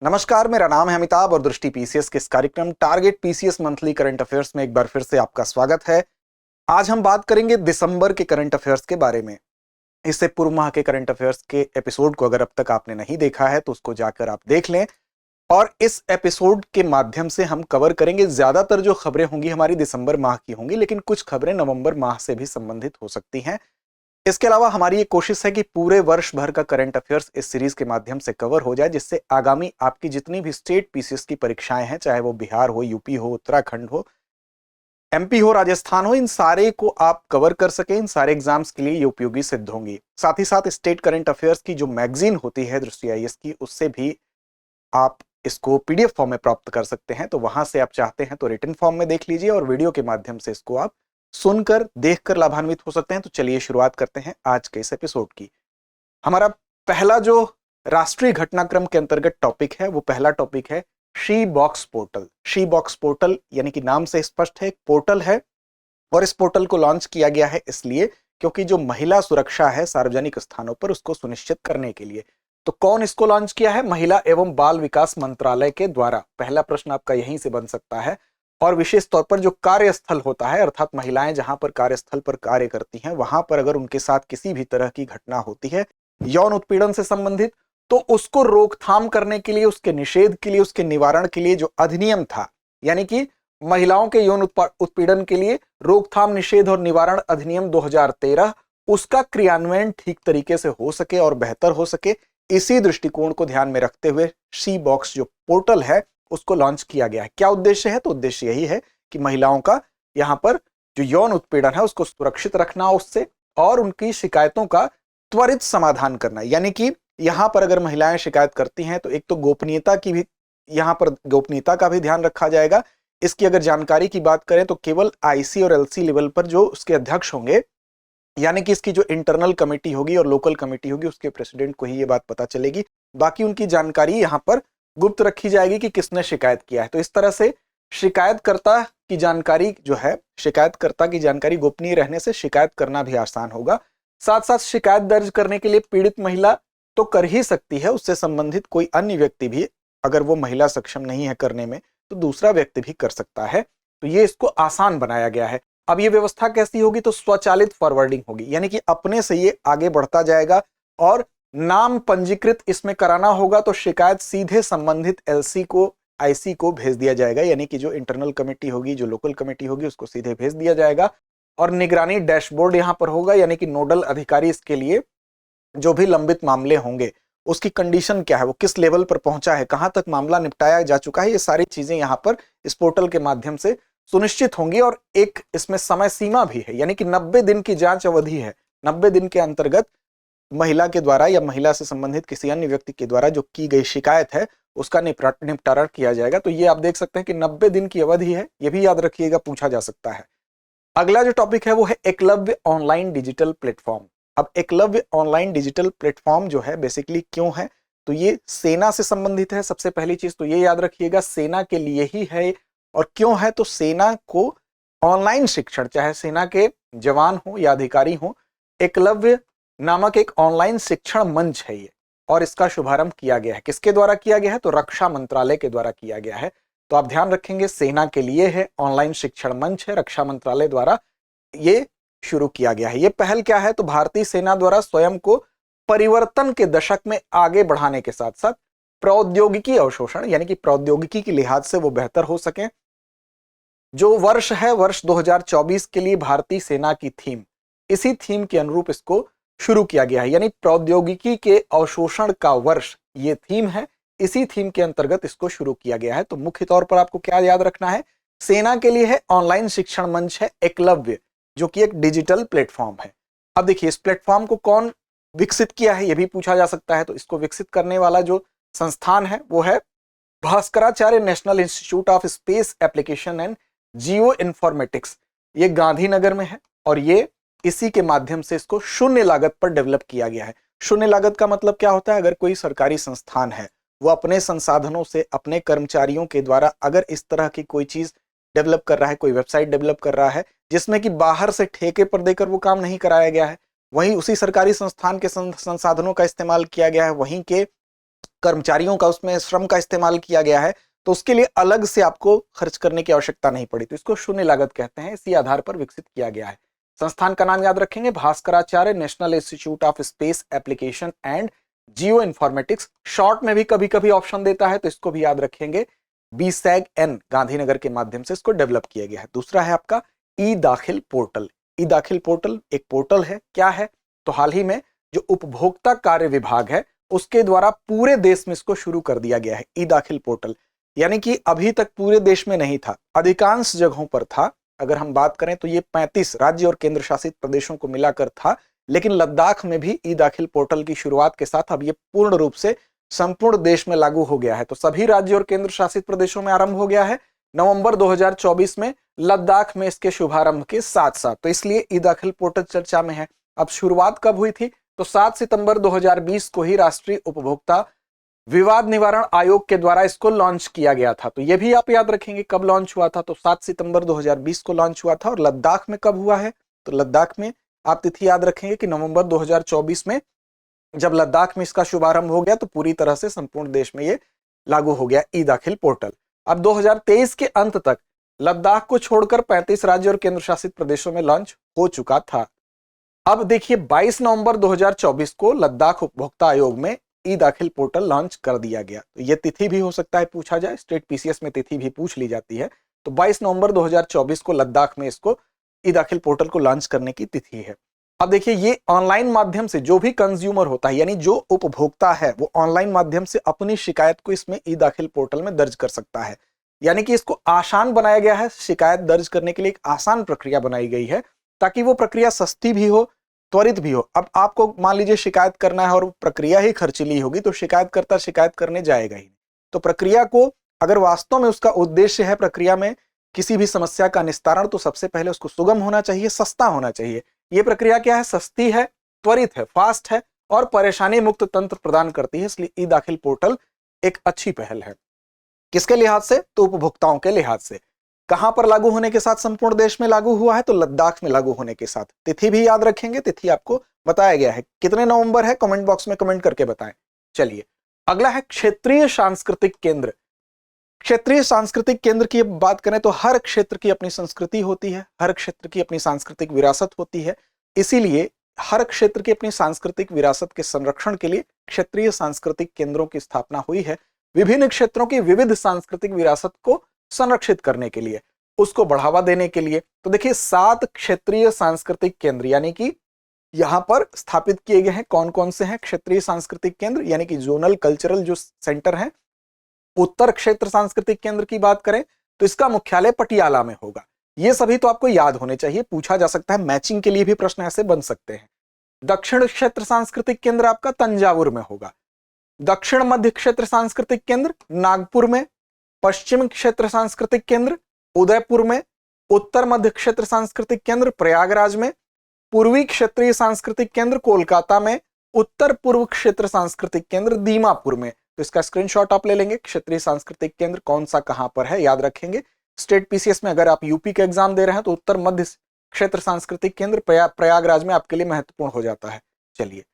नमस्कार, मेरा नाम है अमिताभ और दृष्टि पीसीएस के इस कार्यक्रम target PCS monthly current affairs में एक बार फिर से आपका स्वागत है। आज हम बात करेंगे दिसंबर के करंट अफेयर्स के बारे में। इससे पूर्व माह के करंट अफेयर्स के एपिसोड को अगर अब तक आपने नहीं देखा है तो उसको जाकर आप देख लें। और इस एपिसोड के माध्यम से हम कवर करेंगे, ज्यादातर जो खबरें होंगी हमारी दिसंबर माह की होंगी, लेकिन कुछ खबरें नवंबर माह से भी संबंधित हो सकती हैं। इसके अलावा हमारी ये कोशिश है कि पूरे वर्ष भर का करंट अफेयर्स इस सीरीज के माध्यम से कवर हो जाए, जिससे आगामी आपकी जितनी भी स्टेट पीसीएस की परीक्षाएं हैं, चाहे वो बिहार हो, यूपी हो, उत्तराखंड हो, एमपी हो, राजस्थान हो, इन सारे को आप कवर कर सके। इन सारे एग्जाम्स के लिए ये उपयोगी सिद्ध होंगी। साथ ही साथ स्टेट करंट अफेयर्स की जो मैगजीन होती है दृष्टि आईएएस की, उससे भी आप इसको पीडीएफ फॉर्म में प्राप्त कर सकते हैं। तो वहां से आप चाहते हैं तो रिटन फॉर्म में देख लीजिए और वीडियो के माध्यम से इसको आप सुनकर देखकर लाभान्वित हो सकते हैं। तो चलिए शुरुआत करते हैं आज के इस एपिसोड की। हमारा पहला जो राष्ट्रीय घटनाक्रम के अंतर्गत टॉपिक है, वो पहला टॉपिक है she box portal. She box portal यानी कि नाम से स्पष्ट है, एक पोर्टल है और इस पोर्टल को लॉन्च किया गया है इसलिए क्योंकि जो महिला सुरक्षा है सार्वजनिक स्थानों पर, उसको सुनिश्चित करने के लिए। तो कौन इसको लॉन्च किया है? महिला एवं बाल विकास मंत्रालय के द्वारा। पहला प्रश्न आपका यहीं से बन सकता है। और विशेष तौर पर जो कार्यस्थल होता है, अर्थात महिलाएं जहां पर कार्यस्थल पर कार्य करती हैं, वहां पर अगर उनके साथ किसी भी तरह की घटना होती है यौन उत्पीड़न से संबंधित, तो उसको रोकथाम करने के लिए, उसके निषेध के लिए, उसके निवारण के लिए जो अधिनियम था, यानी कि महिलाओं के यौन उत्पीड़न के लिए रोकथाम, निषेध और निवारण अधिनियम 2013, उसका क्रियान्वयन ठीक तरीके से हो सके और बेहतर हो सके, इसी दृष्टिकोण को ध्यान में रखते हुए शी बॉक्स जो पोर्टल है उसको लॉन्च किया गया है। क्या उद्देश्य है? तो उद्देश्य यही है कि महिलाओं का यहां पर जो यौन उत्पीड़न है उसको सुरक्षित रखना उससे, और उनकी शिकायतों का त्वरित समाधान करना। यानी कि यहां पर अगर महिलाएं शिकायत करती हैं तो एक तो गोपनीयता की भी, यहां पर गोपनीयता का भी ध्यान रखा जाएगा। इसकी अगर जानकारी की बात करें तो केवल आईसी और एलसी लेवल पर जो उसके अध्यक्ष होंगे, यानी कि इसकी जो इंटरनल कमेटी होगी और लोकल कमेटी होगी, उसके प्रेसिडेंट को ही ये बात पता चलेगी। बाकी उनकी जानकारी यहां पर गुप्त रखी जाएगी कि किसने शिकायत किया है। तो इस तरह से शिकायतकर्ता की जानकारी जो है, शिकायतकर्ता की जानकारी गोपनीय रहने से शिकायत करना भी आसान होगा। साथ साथ शिकायत दर्ज करने के लिए पीड़ित महिला तो कर ही सकती है, उससे संबंधित कोई अन्य व्यक्ति भी, अगर वो महिला सक्षम नहीं है करने में, तो दूसरा व्यक्ति भी कर सकता है। तो ये इसको आसान बनाया गया है। अब ये व्यवस्था कैसी होगी? तो स्वचालित फॉरवर्डिंग होगी, यानी कि अपने से ये आगे बढ़ता जाएगा और नाम पंजीकृत इसमें कराना होगा तो शिकायत सीधे संबंधित एलसी को, आईसी को भेज दिया जाएगा, यानी कि जो इंटरनल कमेटी होगी, जो लोकल कमेटी होगी, उसको सीधे भेज दिया जाएगा। और निगरानी डैशबोर्ड यहां पर होगा, यानी कि नोडल अधिकारी इसके लिए जो भी लंबित मामले होंगे उसकी कंडीशन क्या है, वो किस लेवल पर पहुंचा है, कहां तक मामला निपटाया जा चुका है, ये सारी चीजें यहां पर इस पोर्टल के माध्यम से सुनिश्चित होंगी। और एक इसमें समय सीमा भी है, यानी कि 90 दिन की जांच अवधि है। 90 दिन के अंतर्गत महिला के द्वारा या महिला से संबंधित किसी अन्य व्यक्ति के द्वारा जो की गई शिकायत है उसका निपटारा किया जाएगा। तो ये आप देख सकते हैं कि 90 दिन की अवधि है, ये भी याद रखिएगा, पूछा जा सकता है। अगला जो टॉपिक है वो है एकलव्य ऑनलाइन डिजिटल प्लेटफॉर्म। अब एकलव्य ऑनलाइन डिजिटल प्लेटफॉर्म जो है बेसिकली क्यों है? तो ये सेना से संबंधित है। सबसे पहली चीज तो ये याद रखिएगा, सेना के लिए ही है। और क्यों है? तो सेना को ऑनलाइन शिक्षण, चाहे सेना के जवान हो या अधिकारी हो, एकलव्य नामक एक ऑनलाइन शिक्षण मंच है ये, और इसका शुभारंभ किया गया है। किसके द्वारा किया गया है? तो रक्षा मंत्रालय के द्वारा किया गया है। तो आप ध्यान रखेंगे, सेना के लिए है, ऑनलाइन शिक्षण मंच है, रक्षा मंत्रालय द्वारा ये शुरू किया गया है। ये पहल क्या है? तो भारतीय सेना द्वारा स्वयं को परिवर्तन के दशक में आगे बढ़ाने के साथ साथ प्रौद्योगिकी अवशोषण, यानी कि प्रौद्योगिकी के लिहाज से वो बेहतर हो सके। जो वर्ष है, वर्ष 2024 के लिए भारतीय सेना की थीम, इसी थीम के अनुरूप इसको शुरू किया गया है, यानी प्रौद्योगिकी के अवशोषण का वर्ष ये थीम है। इसी थीम के अंतर्गत इसको शुरू किया गया है। तो मुख्य तौर पर आपको क्या याद रखना है? सेना के लिए है ऑनलाइन शिक्षण मंच है एकलव्य, जो कि एक डिजिटल प्लेटफॉर्म है। अब देखिए, इस प्लेटफॉर्म को कौन विकसित किया है, यह भी पूछा जा सकता है। तो इसको विकसित करने वाला जो संस्थान है वो है Bhaskaracharya national institute of space application and geo informatics. ये गांधीनगर में है और ये इसी के माध्यम से इसको शून्य लागत पर डेवलप किया गया है। शून्य लागत का मतलब क्या होता है? अगर कोई सरकारी संस्थान है वो अपने संसाधनों से, अपने कर्मचारियों के द्वारा अगर इस तरह की कोई चीज डेवलप कर रहा है, कोई वेबसाइट डेवलप कर रहा है जिसमें कि बाहर से ठेके पर देकर वो काम नहीं कराया गया है, वहीं उसी सरकारी संस्थान के संसाधनों का इस्तेमाल किया गया है, वहीं के कर्मचारियों का उसमें श्रम का इस्तेमाल किया गया है, तो उसके लिए अलग से आपको खर्च करने की आवश्यकता नहीं पड़ी, तो इसको शून्य लागत कहते हैं। इसी आधार पर विकसित किया गया है। संस्थान का नाम याद रखेंगे, Bhaskaracharya national institute of space application and geo informatics. Short में भी कभी कभी ऑप्शन देता है, तो इसको भी याद रखेंगे। BSAG-N गांधीनगर के माध्यम से इसको डेवलप किया गया है। दूसरा है आपका ई दाखिल पोर्टल। ई दाखिल पोर्टल एक पोर्टल है, क्या है, तो हाल ही में जो उपभोक्ता कार्य विभाग है उसके द्वारा पूरे देश में इसको शुरू कर दिया गया है, ई दाखिल पोर्टल। यानी कि अभी तक पूरे देश में नहीं था, अधिकांश जगहों पर था। अगर हम बात करें तो ये 35 राज्य और केंद्र शासित प्रदेशों को मिलाकर था, लेकिन लद्दाख में भी ई दाखिल पोर्टल की शुरुआत के साथ अब ये पूर्ण रूप से संपूर्ण देश में लागू हो गया है। तो सभी राज्य और केंद्र शासित प्रदेशों में आरंभ हो गया है नवंबर 2024 में, लद्दाख में इसके शुभारंभ के साथ साथ। तो इसलिए ई दाखिल पोर्टल चर्चा में है। अब शुरुआत कब हुई थी, तो 7 सितंबर 2020 को ही राष्ट्रीय उपभोक्ता विवाद निवारण आयोग के द्वारा इसको लॉन्च किया गया था। तो यह भी आप याद रखेंगे कब लॉन्च हुआ था, तो 7 सितंबर 2020 को लॉन्च हुआ था। और लद्दाख में कब हुआ है, तो लद्दाख में आप तिथि याद रखेंगे कि नवंबर 2024 में जब लद्दाख में इसका शुभारंभ हो गया, तो पूरी तरह से संपूर्ण देश में ये लागू हो गया ई दाखिल पोर्टल। अब 2023 के अंत तक लद्दाख को छोड़कर 35 राज्य और केंद्र शासित प्रदेशों में लॉन्च हो चुका था। अब देखिए 22 नवंबर 2024 को लद्दाख उपभोक्ता आयोग में ई दाखिल पोर्टल लॉन्च कर दिया गया। तो ये तिथि भी हो सकता है पूछा जाए, स्टेट PCS में तिथि भी पूछ ली जाती है। तो 22 नवंबर 2024 को लद्दाख में इसको ई दाखिल पोर्टल को लॉन्च करने की तिथि है। अब देखिए ये ऑनलाइन माध्यम से जो भी कंज्यूमर होता है, यानी जो उपभोक्ता है, वो ऑनलाइन माध्यम से अपनी शिकायत को इसमें ई दाखिल पोर्टल में दर्ज कर सकता है। यानी कि इसको आसान बनाया गया है, शिकायत दर्ज करने के लिए एक आसान प्रक्रिया बनाई गई है, ताकि वो प्रक्रिया सस्ती भी हो, त्वरित भी हो। अब आपको मान लीजिए शिकायत करना है और प्रक्रिया ही खर्चीली होगी, तो शिकायतकर्ता शिकायत करने जाएगा ही। तो प्रक्रिया को अगर वास्तव में उसका उद्देश्य है प्रक्रिया में किसी भी समस्या का निस्तारण, तो सबसे पहले उसको सुगम होना चाहिए, सस्ता होना चाहिए। ये प्रक्रिया क्या है, सस्ती है, त्वरित है, फास्ट है और परेशानी मुक्त तंत्र प्रदान करती है। इसलिए ई दाखिल पोर्टल एक अच्छी पहल है। किसके लिहाज से, तो उपभोक्ताओं के लिहाज से। कहां पर लागू होने के साथ संपूर्ण देश में लागू हुआ है, तो लद्दाख में लागू होने के साथ। तिथि भी याद रखेंगे, तिथि आपको बताया गया है, कितने नवंबर है कमेंट बॉक्स में कमेंट करके बताएं। चलिए अगला है क्षेत्रीय सांस्कृतिक केंद्र। क्षेत्रीय सांस्कृतिक केंद्र की बात करें तो हर क्षेत्र की अपनी संस्कृति होती है, हर क्षेत्र की अपनी सांस्कृतिक विरासत होती है। इसीलिए हर क्षेत्र की अपनी सांस्कृतिक विरासत के संरक्षण के लिए क्षेत्रीय सांस्कृतिक केंद्रों की स्थापना हुई है। विभिन्न क्षेत्रों की विविध सांस्कृतिक विरासत को संरक्षित करने के लिए, उसको बढ़ावा देने के लिए। तो देखिए 7 क्षेत्रीय सांस्कृतिक केंद्र यानी कि यहां पर स्थापित किए गए हैं। कौन कौन से हैं क्षेत्रीय सांस्कृतिक केंद्र, यानी कि जोनल कल्चरल जो सेंटर हैं। उत्तर क्षेत्र सांस्कृतिक केंद्र की बात करें तो इसका मुख्यालय पटियाला में होगा। ये सभी तो आपको याद होने चाहिए, पूछा जा सकता है, मैचिंग के लिए भी प्रश्न ऐसे बन सकते हैं। दक्षिण क्षेत्र सांस्कृतिक केंद्र आपका तंजावुर में होगा। दक्षिण मध्य क्षेत्र सांस्कृतिक केंद्र नागपुर में। पश्चिम क्षेत्र सांस्कृतिक केंद्र उदयपुर में। उत्तर मध्य क्षेत्र सांस्कृतिक केंद्र प्रयागराज में। पूर्वी क्षेत्रीय सांस्कृतिक केंद्र कोलकाता में। उत्तर पूर्व क्षेत्र सांस्कृतिक केंद्र दीमापुर में। तो इसका स्क्रीनशॉट आप ले लेंगे, क्षेत्रीय सांस्कृतिक केंद्र कौन सा कहां पर है याद रखेंगे। स्टेट PCS में अगर आप यूपी के एग्जाम दे रहे हैं तो उत्तर मध्य क्षेत्र सांस्कृतिक केंद्र प्रयागराज में आपके लिए महत्वपूर्ण हो जाता है। चलिए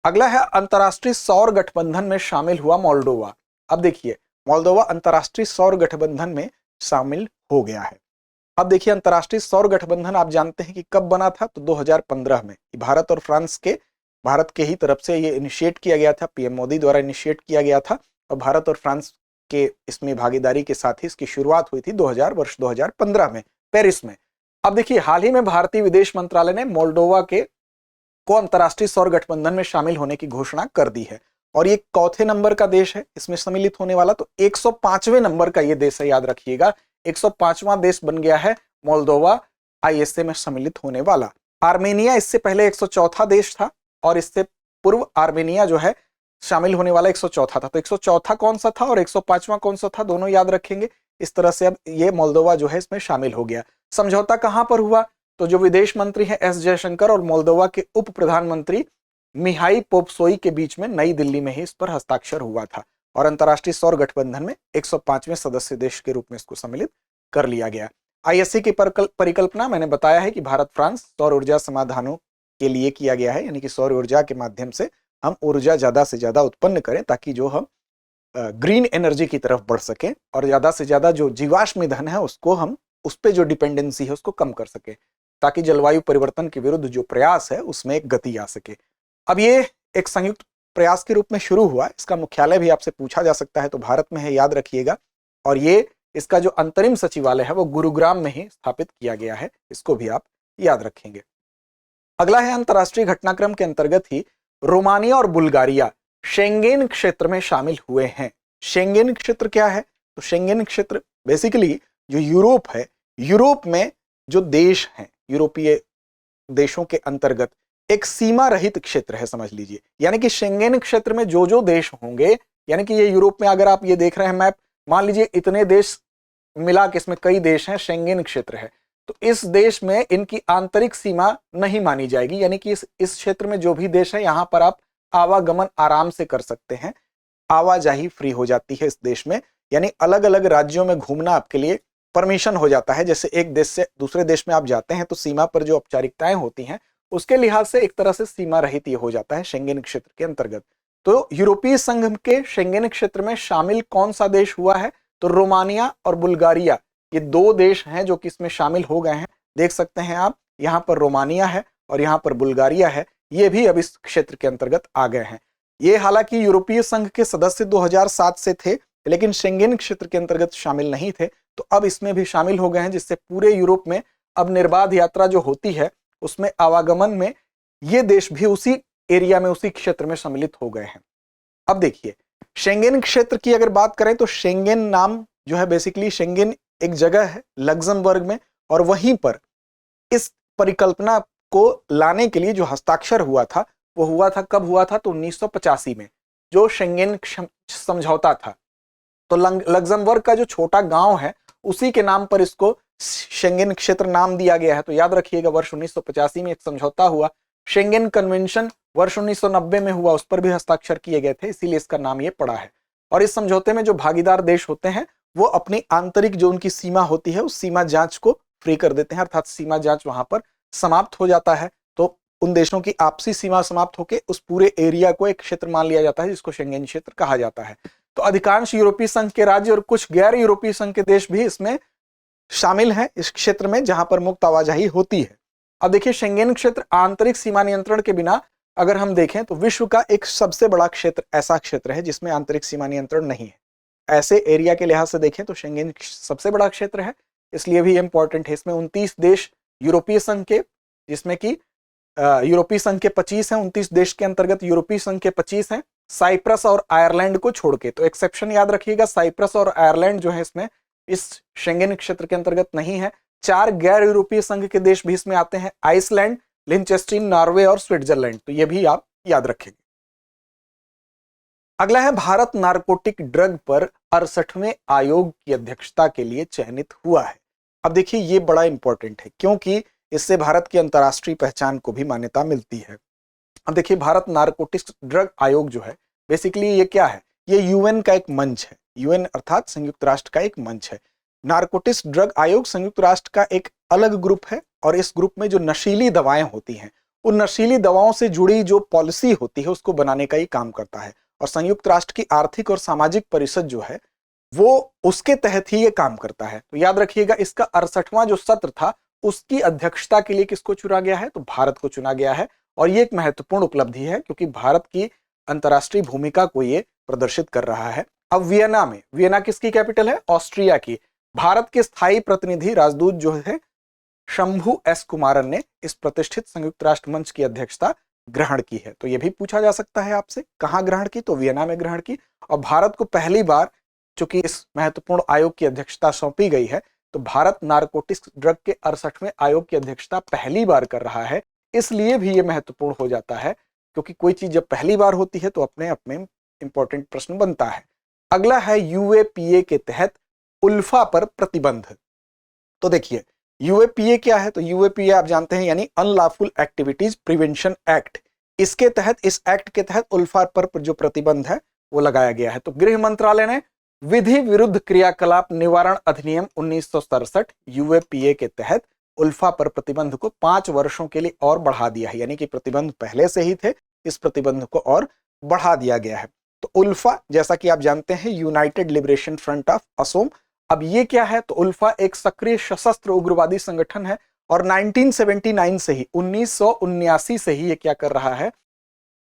अगला है अंतरराष्ट्रीय सौर गठबंधन में शामिल हुआ मोल्डोवा। अब देखिए मोल्दोवा अंतरराष्ट्रीय सौर गठबंधन में शामिल हो गया है। अब देखिए अंतरराष्ट्रीय सौर गठबंधन आप जानते हैं कि कब बना था, तो 2015 में भारत और फ्रांस के, भारत के ही तरफ से ये इनिशिएट किया गया था, PM मोदी द्वारा इनिशिएट किया गया था और भारत और फ्रांस के इसमें भागीदारी के साथ ही इसकी शुरुआत हुई थी वर्ष 2015 में पेरिस में। अब देखिए हाल ही में भारतीय विदेश मंत्रालय ने मोल्डोवा को अंतरराष्ट्रीय सौर गठबंधन में शामिल होने की घोषणा कर दी है और ये चौथे नंबर का देश है इसमें सम्मिलित होने वाला। तो 105वें नंबर का ये देश है, याद रखिएगा 105वां देश बन गया है मोल्दोवा ISA में सम्मिलित होने वाला। आर्मेनिया इससे पहले 104था देश था और इससे पूर्व आर्मेनिया जो है शामिल होने वाला 104था था। तो 104था कौन सा था और 105वां कौन सा था, दोनों याद रखेंगे। इस तरह से अब ये मोल्दोवा जो है इसमें शामिल हो गया। समझौता कहां पर हुआ, तो जो विदेश मंत्री है S जयशंकर और मोल्दोवा के उप प्रधानमंत्री मिहाई पोप्सोई के बीच में नई दिल्ली में ही इस पर हस्ताक्षर हुआ था और अंतरराष्ट्रीय सौर गठबंधन में 105वें सदस्य देश के रूप में इसको सम्मिलित कर लिया गया। ISA की परिकल्पना मैंने बताया है कि भारत फ्रांस सौर ऊर्जा समाधानों के लिए किया गया है, यानी कि सौर ऊर्जा के माध्यम से हम ऊर्जा ज्यादा से ज्यादा उत्पन्न करें ताकि जो हम ग्रीन एनर्जी की तरफ बढ़ सकें और ज्यादा से ज्यादा जो जीवाश्म ईंधन है उसको हम उस पे जो डिपेंडेंसी है उसको कम कर सके, ताकि जलवायु परिवर्तन के विरुद्ध जो प्रयास है उसमें एक गति आ सके। अब ये एक संयुक्त प्रयास के रूप में शुरू हुआ, इसका मुख्यालय भी आपसे पूछा जा सकता है तो भारत में है, याद रखिएगा। और ये इसका जो अंतरिम सचिवालय है वो गुरुग्राम में ही स्थापित किया गया है, इसको भी आप याद रखेंगे। अगला है अंतरराष्ट्रीय घटनाक्रम के अंतर्गत ही रोमानिया और बुल्गारिया शेंगेन क्षेत्र में शामिल हुए हैं। शेंगेन क्षेत्र क्या है? तो शेंगेन क्षेत्र बेसिकली जो यूरोप है, यूरोप में जो देश हैं, यूरोपीय देशों के अंतर्गत एक सीमा रहित क्षेत्र है, समझ लीजिए। यानी कि शेंगेन क्षेत्र में जो जो देश होंगे, यानी कि ये यूरोप में अगर आप ये देख रहे हैं मैप, मान लीजिए इतने देश मिला के इसमें कई देश हैं, शेंगेन क्षेत्र है, तो इस देश में इनकी आंतरिक सीमा नहीं मानी जाएगी। यानी कि इस क्षेत्र में जो भी देश है यहां पर आप आवागमन आराम से कर सकते हैं, आवाजाही फ्री हो जाती है इस देश में। यानी अलग अलग राज्यों में घूमना आपके लिए परमिशन हो जाता है। जैसे एक देश से दूसरे देश में आप जाते हैं तो सीमा पर जो औपचारिकताएं होती हैं उसके लिहाज से एक तरह से सीमा रहित ये हो जाता है शेंगेन क्षेत्र के अंतर्गत। तो यूरोपीय संघ के शेंगेन क्षेत्र में शामिल कौन सा देश हुआ है? तो रोमानिया और बुल्गारिया, ये दो देश हैं जो कि इसमें शामिल हो गए हैं। देख सकते हैं आप, यहाँ पर रोमानिया है और यहाँ पर बुल्गारिया है, ये भी अब इस क्षेत्र के अंतर्गत आ गए हैं। ये हालांकि यूरोपीय संघ के सदस्य 2007 से थे, लेकिन शेंगेन क्षेत्र के अंतर्गत शामिल नहीं थे, तो अब इसमें भी शामिल हो गए हैं, जिससे पूरे यूरोप में अब निर्बाध यात्रा जो होती है उसमें आवागमन में ये देश भी उसी एरिया में, उसी क्षेत्र में सम्मिलित हो गए हैं। अब देखिए, शेंगेन क्षेत्र की अगर बात करें तो शेंगेन नाम जो है, बेसिकली शेंगेन एक जगह है लग्जमबर्ग में, और वहीं पर इस परिकल्पना को लाने के लिए जो हस्ताक्षर हुआ था वो हुआ था, कब हुआ था? तो 1985 में, जो शेंगेन समझौता था। तो लग्जमबर्ग का जो छोटा गांव है उसी के नाम पर इसको शेंगेन क्षेत्र नाम दिया गया है। तो याद रखिएगा, वर्ष 1985 में एक समझौता हुआ, शेंगेन कन्वेंशन वर्ष 1990 में हुआ, उस पर भी हस्ताक्षर किए गए थे, इसीलिए इसका नाम ये पड़ा है। और इस समझौते में जो भागीदार देश होते हैं वो अपनी आंतरिक जो उनकी सीमा होती है उस सीमा जांच को फ्री कर देते हैं, अर्थात सीमा जांच वहां पर समाप्त हो जाता है। तो उन देशों की आपसी सीमा समाप्त होकर उस पूरे एरिया को एक क्षेत्र मान लिया जाता है, जिसको शेंगेन क्षेत्र कहा जाता है। तो अधिकांश यूरोपीय संघ के राज्य और कुछ गैर यूरोपीय संघ के देश भी इसमें शामिल हैं, इस क्षेत्र में जहां पर मुक्त आवाजाही होती है। अब देखिए, शेंगेन क्षेत्र आंतरिक सीमा नियंत्रण के बिना अगर हम देखें तो विश्व का एक सबसे बड़ा क्षेत्र ऐसा क्षेत्र है जिसमें आंतरिक सीमा नियंत्रण नहीं है। ऐसे एरिया के लिहाज से देखें तो शेंगेन सबसे बड़ा क्षेत्र है, इसलिए भी इंपॉर्टेंट है। इसमें 29 देश यूरोपीय संघ के, जिसमें कि यूरोपीय संघ के 25 हैं, 29 देश के अंतर्गत यूरोपीय संघ के 25 हैं, साइप्रस और आयरलैंड को छोड़ के। तो एक्सेप्शन याद रखिएगा, साइप्रस और आयरलैंड जो है इसमें इस शेंगेन क्षेत्र के अंतर्गत नहीं है। 4 गैर यूरोपीय संघ के देश भी इसमें आते हैं, आइसलैंड, लिंचेस्टीन, नॉर्वे और स्विट्जरलैंड। तो ये भी आप याद रखेंगे। अगला है, भारत नारकोटिक ड्रग पर 68वें आयोग की अध्यक्षता के लिए चयनित हुआ है। अब देखिए, ये बड़ा इंपॉर्टेंट है क्योंकि इससे भारत की अंतर्राष्ट्रीय पहचान को भी मान्यता मिलती है। अब देखिए, भारत नारकोटिक्स ड्रग आयोग जो है, बेसिकली ये क्या है? ये यूएन का एक मंच है, यूएन अर्थात संयुक्त राष्ट्र का एक मंच है। नारकोटिक्स ड्रग आयोग संयुक्त राष्ट्र का एक अलग ग्रुप है, और इस ग्रुप में जो नशीली दवाएं होती हैं, उन नशीली दवाओं से जुड़ी जो पॉलिसी होती है उसको बनाने का ही काम करता है। और संयुक्त राष्ट्र की आर्थिक और सामाजिक परिषद जो है वो उसके तहत ही ये काम करता है। तो याद रखिएगा, इसका 68वां जो सत्र था उसकी अध्यक्षता के लिए किसको चुना गया है? तो भारत को चुना गया है। और ये एक महत्वपूर्ण उपलब्धि है क्योंकि भारत की अंतर्राष्ट्रीय भूमिका को ये प्रदर्शित कर रहा है। अब वियना में, वियना किसकी कैपिटल है? ऑस्ट्रिया की। भारत के स्थायी प्रतिनिधि राजदूत जो है शंभू एस कुमारन ने इस प्रतिष्ठित संयुक्त राष्ट्र मंच की अध्यक्षता ग्रहण की है। तो यह भी पूछा जा सकता है आपसे, कहां ग्रहण की? तो वियना में ग्रहण की। और भारत को पहली बार चूंकि इस महत्वपूर्ण आयोग की अध्यक्षता सौंपी गई है, तो भारत नारकोटिक्स ड्रग के 68वें आयोग की अध्यक्षता पहली बार कर रहा है। इसलिए भी यह महत्वपूर्ण हो जाता है क्योंकि कोई चीज जब पहली बार होती है तो अपने आप में इंपॉर्टेंट प्रश्न बनता है। अगला है, यूएपीए के तहत उल्फा पर प्रतिबंध। तो देखिए, यूएपीए क्या है? तो यूएपीए आप जानते हैं, यानी अनलॉफुल एक्टिविटीज प्रिवेंशन एक्ट। इसके तहत, इस एक्ट के तहत उल्फा पर जो प्रतिबंध है वो लगाया गया है। तो गृह मंत्रालय ने विधि विरुद्ध क्रियाकलाप निवारण अधिनियम 1967 यूएपीए के तहत उल्फा पर प्रतिबंध को 5 वर्षों के लिए और बढ़ा दिया है। यानी कि प्रतिबंध पहले से ही थे, इस प्रतिबंध को और बढ़ा दिया गया है। तो उल्फा, जैसा कि आप जानते हैं, United liberation front of Asom. अब ये क्या है? तो उल्फा एक सक्रिय सशस्त्र उग्रवादी संगठन है और 1979 से ही 1979 से ही ये क्या कर रहा है,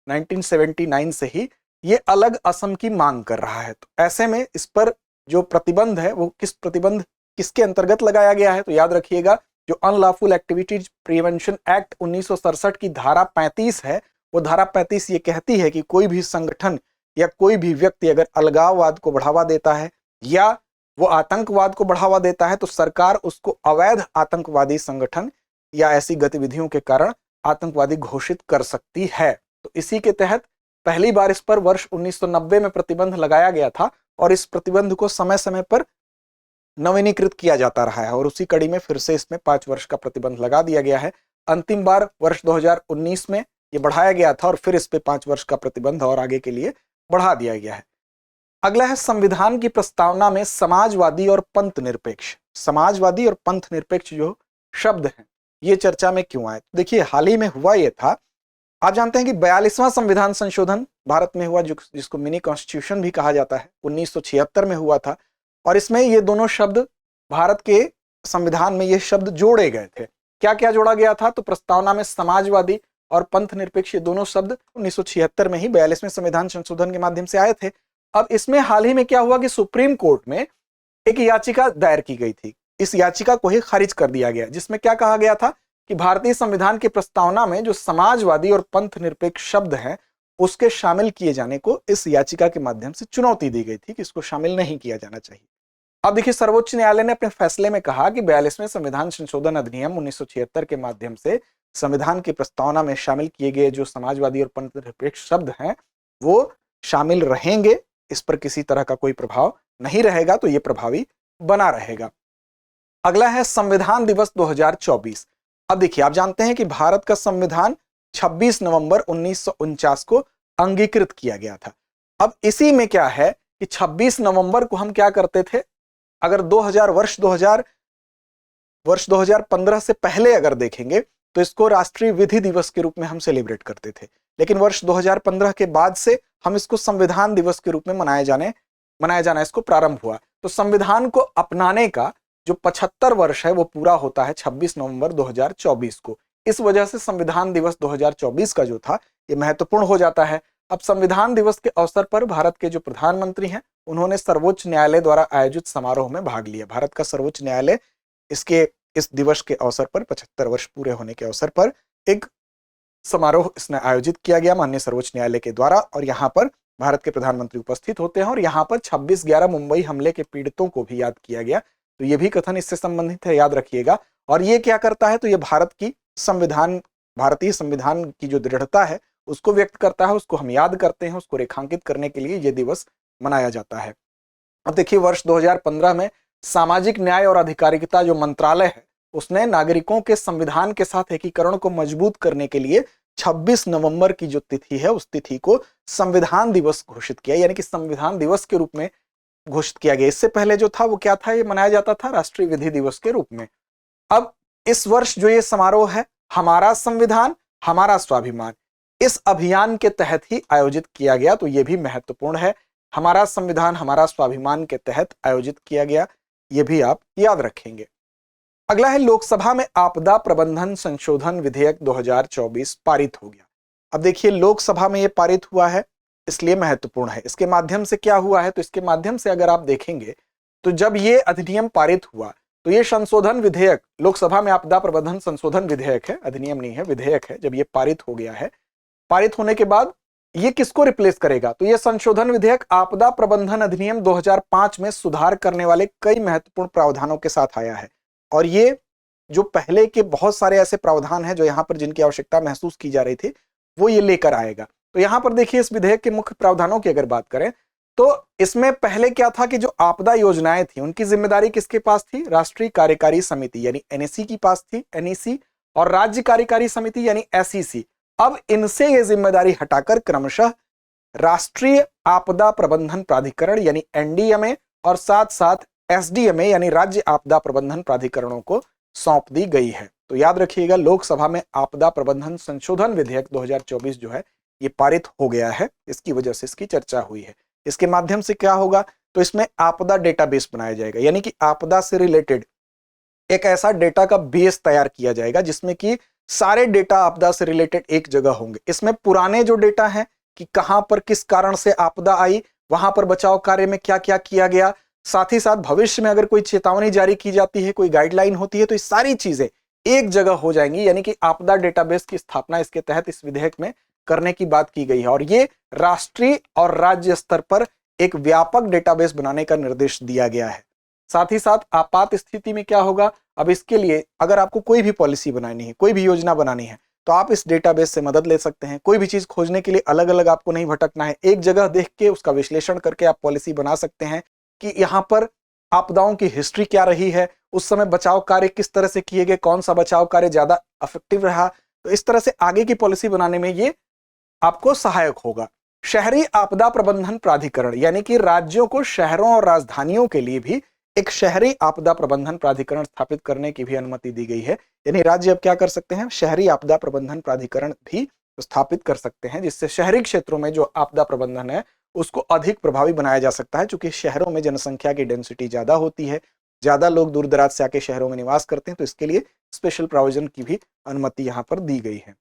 1979 से ही ये अलग असम की मांग कर रहा है। तो ऐसे में इस पर जो प्रतिबंध है वो किसके अंतर्गत लगाया गया है? तो याद रखिएगा, जो अनलॉफुल एक्टिविटीज प्रिवेंशन एक्ट 1967 की धारा 35 है, वो धारा 35 ये कहती है कि कोई भी संगठन या कोई भी व्यक्ति अगर अलगाववाद को बढ़ावा देता है या वो आतंकवाद को बढ़ावा देता है तो सरकार उसको अवैध आतंकवादी संगठन या ऐसी गतिविधियों के कारण आतंकवादी घोषित कर सकती है। तो इसी के तहत पहली बार इस पर वर्ष 1990 में प्रतिबंध लगाया गया था और इस प्रतिबंध को समय समय पर नवीनीकृत किया जाता रहा है और उसी कड़ी में फिर से इसमें 5 वर्ष का प्रतिबंध लगा दिया गया है। अंतिम बार वर्ष 2019 में ये बढ़ाया गया था और फिर इस पे 5 वर्ष का प्रतिबंध और आगे के लिए बढ़ा दिया गया है। अगला है संविधान की प्रस्तावना में समाजवादी और पंथ निरपेक्ष। समाजवादी और पंथ निरपेक्ष जो शब्द हैं ये चर्चा में क्यों आए? देखिए, हाल ही में हुआ ये था, आप जानते हैं कि 42वां संविधान संशोधन भारत में हुआ, जिसको मिनी कॉन्स्टिट्यूशन भी कहा जाता है, 1976 में हुआ था और इसमें ये दोनों शब्द भारत के संविधान में ये शब्द जोड़े गए थे। क्या क्या जोड़ा गया था? तो प्रस्तावना में समाजवादी और पंथ निरपेक्ष ये दोनों शब्द 1976 में ही 42वें संविधान संशोधन के माध्यम से आए थे। अब इसमें हाल ही में क्या हुआ कि सुप्रीम कोर्ट में एक याचिका दायर की गई थी, इस याचिका को ही खारिज कर दिया गया, जिसमें क्या कहा गया था कि भारतीय संविधान की प्रस्तावना में जो समाजवादी और पंथ निरपेक्ष शब्द हैं उसके शामिल किए जाने को इस याचिका के माध्यम से चुनौती दी गई थी कि इसको शामिल नहीं किया जाना चाहिए। अब देखिए, सर्वोच्च न्यायालय ने अपने फैसले में कहा कि 42वें संविधान संशोधन अधिनियम 1976 के माध्यम से संविधान की प्रस्तावना में शामिल किए गए जो समाजवादी और पंथ निरपेक्ष शब्द हैं वो शामिल रहेंगे, इस पर किसी तरह का कोई प्रभाव नहीं रहेगा, तो ये प्रभावी बना रहेगा। अगला है संविधान दिवस 2024। अब देखिए, आप जानते हैं कि भारत का संविधान 26 नवंबर 1949 को अंगीकृत किया गया था। अब इसी में क्या है कि 26 नवंबर को हम क्या करते थे, अगर वर्ष 2015 से पहले अगर देखेंगे तो इसको राष्ट्रीय विधि दिवस के रूप में हम सेलिब्रेट करते थे, लेकिन वर्ष 2015 के बाद से हम इसको संविधान दिवस के रूप में मनाया जाना इसको प्रारंभ हुआ। तो संविधान को अपनाने का जो 75 वर्ष है वो पूरा होता है 26 नवंबर 2024 को। इस वजह से संविधान दिवस 2024 का जो था ये महत्वपूर्ण हो जाता है। अब संविधान दिवस के अवसर पर भारत के जो प्रधानमंत्री हैं उन्होंने सर्वोच्च न्यायालय द्वारा आयोजित समारोह में भाग लिया। भारत का सर्वोच्च न्यायालय इस दिवस के अवसर पर 75 वर्ष पूरे होने के अवसर पर एक समारोह इसने आयोजित किया गया माननीय सर्वोच्च न्यायालय के द्वारा और यहाँ पर भारत के प्रधानमंत्री उपस्थित होते हैं और यहाँ पर 26/11 मुंबई हमले के पीड़ितों को भी याद किया गया। तो ये भी कथन इससे संबंधित है, याद रखिएगा। और ये क्या करता है, तो ये भारतीय संविधान की जो दृढ़ता है उसको व्यक्त करता है, उसको हम याद करते हैं, उसको रेखांकित करने के लिए ये दिवस मनाया जाता है। अब देखिए, वर्ष 2015 में सामाजिक न्याय और अधिकारिता जो मंत्रालय है उसने नागरिकों के संविधान के साथ एकीकरण को मजबूत करने के लिए 26 नवंबर की जो तिथि है उस तिथि को संविधान दिवस घोषित किया, यानी कि संविधान दिवस के रूप में घोषित किया गया। इससे पहले जो था वो क्या था, ये मनाया जाता था राष्ट्रीय विधि दिवस के रूप में। अब इस वर्ष जो ये समारोह है, हमारा संविधान हमारा स्वाभिमान, इस अभियान के तहत ही आयोजित किया गया, तो ये भी महत्वपूर्ण है। हमारा संविधान हमारा स्वाभिमान के तहत आयोजित किया गया, ये भी आप याद रखेंगे। अगला है लोकसभा में आपदा प्रबंधन संशोधन विधेयक 2024 पारित हो गया। अब देखिए, लोकसभा में ये पारित हुआ है इसलिए महत्वपूर्ण है। इसके माध्यम से क्या हुआ है, तो इसके माध्यम से अगर आप देखेंगे तो जब ये अधिनियम पारित हुआ तो ये संशोधन विधेयक, लोकसभा में आपदा प्रबंधन संशोधन विधेयक है, अधिनियम नहीं है, विधेयक है, जब ये पारित हो गया है, पारित होने के बाद ये किसको रिप्लेस करेगा, तो ये संशोधन विधेयक आपदा प्रबंधन अधिनियम 2005 में सुधार करने वाले कई महत्वपूर्ण प्रावधानों के साथ आया है। और ये जो पहले के बहुत सारे ऐसे प्रावधान हैं जो यहाँ पर जिनकी आवश्यकता महसूस की जा रही थी वो ये लेकर आएगा। तो यहाँ पर देखिए, इस विधेयक के मुख्य प्रावधानों की अगर बात करें तो इसमें पहले क्या था कि जो आपदा योजनाएं थी उनकी जिम्मेदारी किसके पास थी, राष्ट्रीय कार्यकारी समिति यानी एनएसी की पास थी, एनईसी, और राज्य कार्यकारी समिति यानी एसईसी। अब इनसे ये जिम्मेदारी हटाकर क्रमशः राष्ट्रीय आपदा प्रबंधन प्राधिकरण यानी एनडीएमए और साथ साथ एसडीएमए यानी राज्य आपदा प्रबंधन प्राधिकरणों को सौंप दी गई है। तो याद रखिएगा, लोकसभा में आपदा प्रबंधन संशोधन विधेयक 2024 जो है ये पारित हो गया है, इसकी वजह से इसकी चर्चा हुई है। इसके माध्यम से क्या होगा, तो इसमें आपदा डेटाबेस बनाया जाएगा, यानी कि आपदा से रिलेटेड एक ऐसा डेटा का बेस तैयार किया जाएगा जिसमें कि सारे डेटा आपदा से रिलेटेड एक जगह होंगे। इसमें पुराने जो डेटा हैं कि कहां पर किस कारण से आपदा आई, वहां पर बचाव कार्य में क्या क्या किया गया, साथ ही साथ भविष्य में अगर कोई चेतावनी जारी की जाती है, कोई गाइडलाइन होती है, तो ये सारी चीजें एक जगह हो जाएंगी। यानी कि आपदा डेटाबेस की स्थापना इसके तहत इस विधेयक में करने की बात की गई है और ये राष्ट्रीय और राज्य स्तर पर एक व्यापक डेटाबेस बनाने का निर्देश दिया गया है। साथ ही साथ आपात स्थिति में क्या होगा, अब इसके लिए अगर आपको कोई भी पॉलिसी बनानी है, कोई भी योजना बनानी है, तो आप इस डेटाबेस से मदद ले सकते हैं। कोई भी चीज खोजने के लिए अलग अलग आपको नहीं भटकना है, एक जगह देख के उसका विश्लेषण करके आप पॉलिसी बना सकते हैं कि यहाँ पर आपदाओं की हिस्ट्री क्या रही है, उस समय बचाव कार्य किस तरह से किए गए, कौन सा बचाव कार्य ज्यादा इफेक्टिव रहा। तो इस तरह से आगे की पॉलिसी बनाने में ये आपको सहायक होगा। शहरी आपदा प्रबंधन प्राधिकरण, यानी कि राज्यों को शहरों और राजधानियों के लिए भी एक शहरी आपदा प्रबंधन प्राधिकरण स्थापित करने की भी अनुमति दी गई है। यानी राज्य अब क्या कर सकते हैं, शहरी आपदा प्रबंधन प्राधिकरण भी स्थापित कर सकते हैं, जिससे शहरी क्षेत्रों में जो आपदा प्रबंधन है उसको अधिक प्रभावी बनाया जा सकता है। क्योंकि शहरों में जनसंख्या की डेंसिटी ज्यादा होती है, ज्यादा लोग दूर दराज से आके शहरों में निवास करते हैं, तो इसके लिए स्पेशल प्रोविजन की भी अनुमति यहाँ पर दी गई है।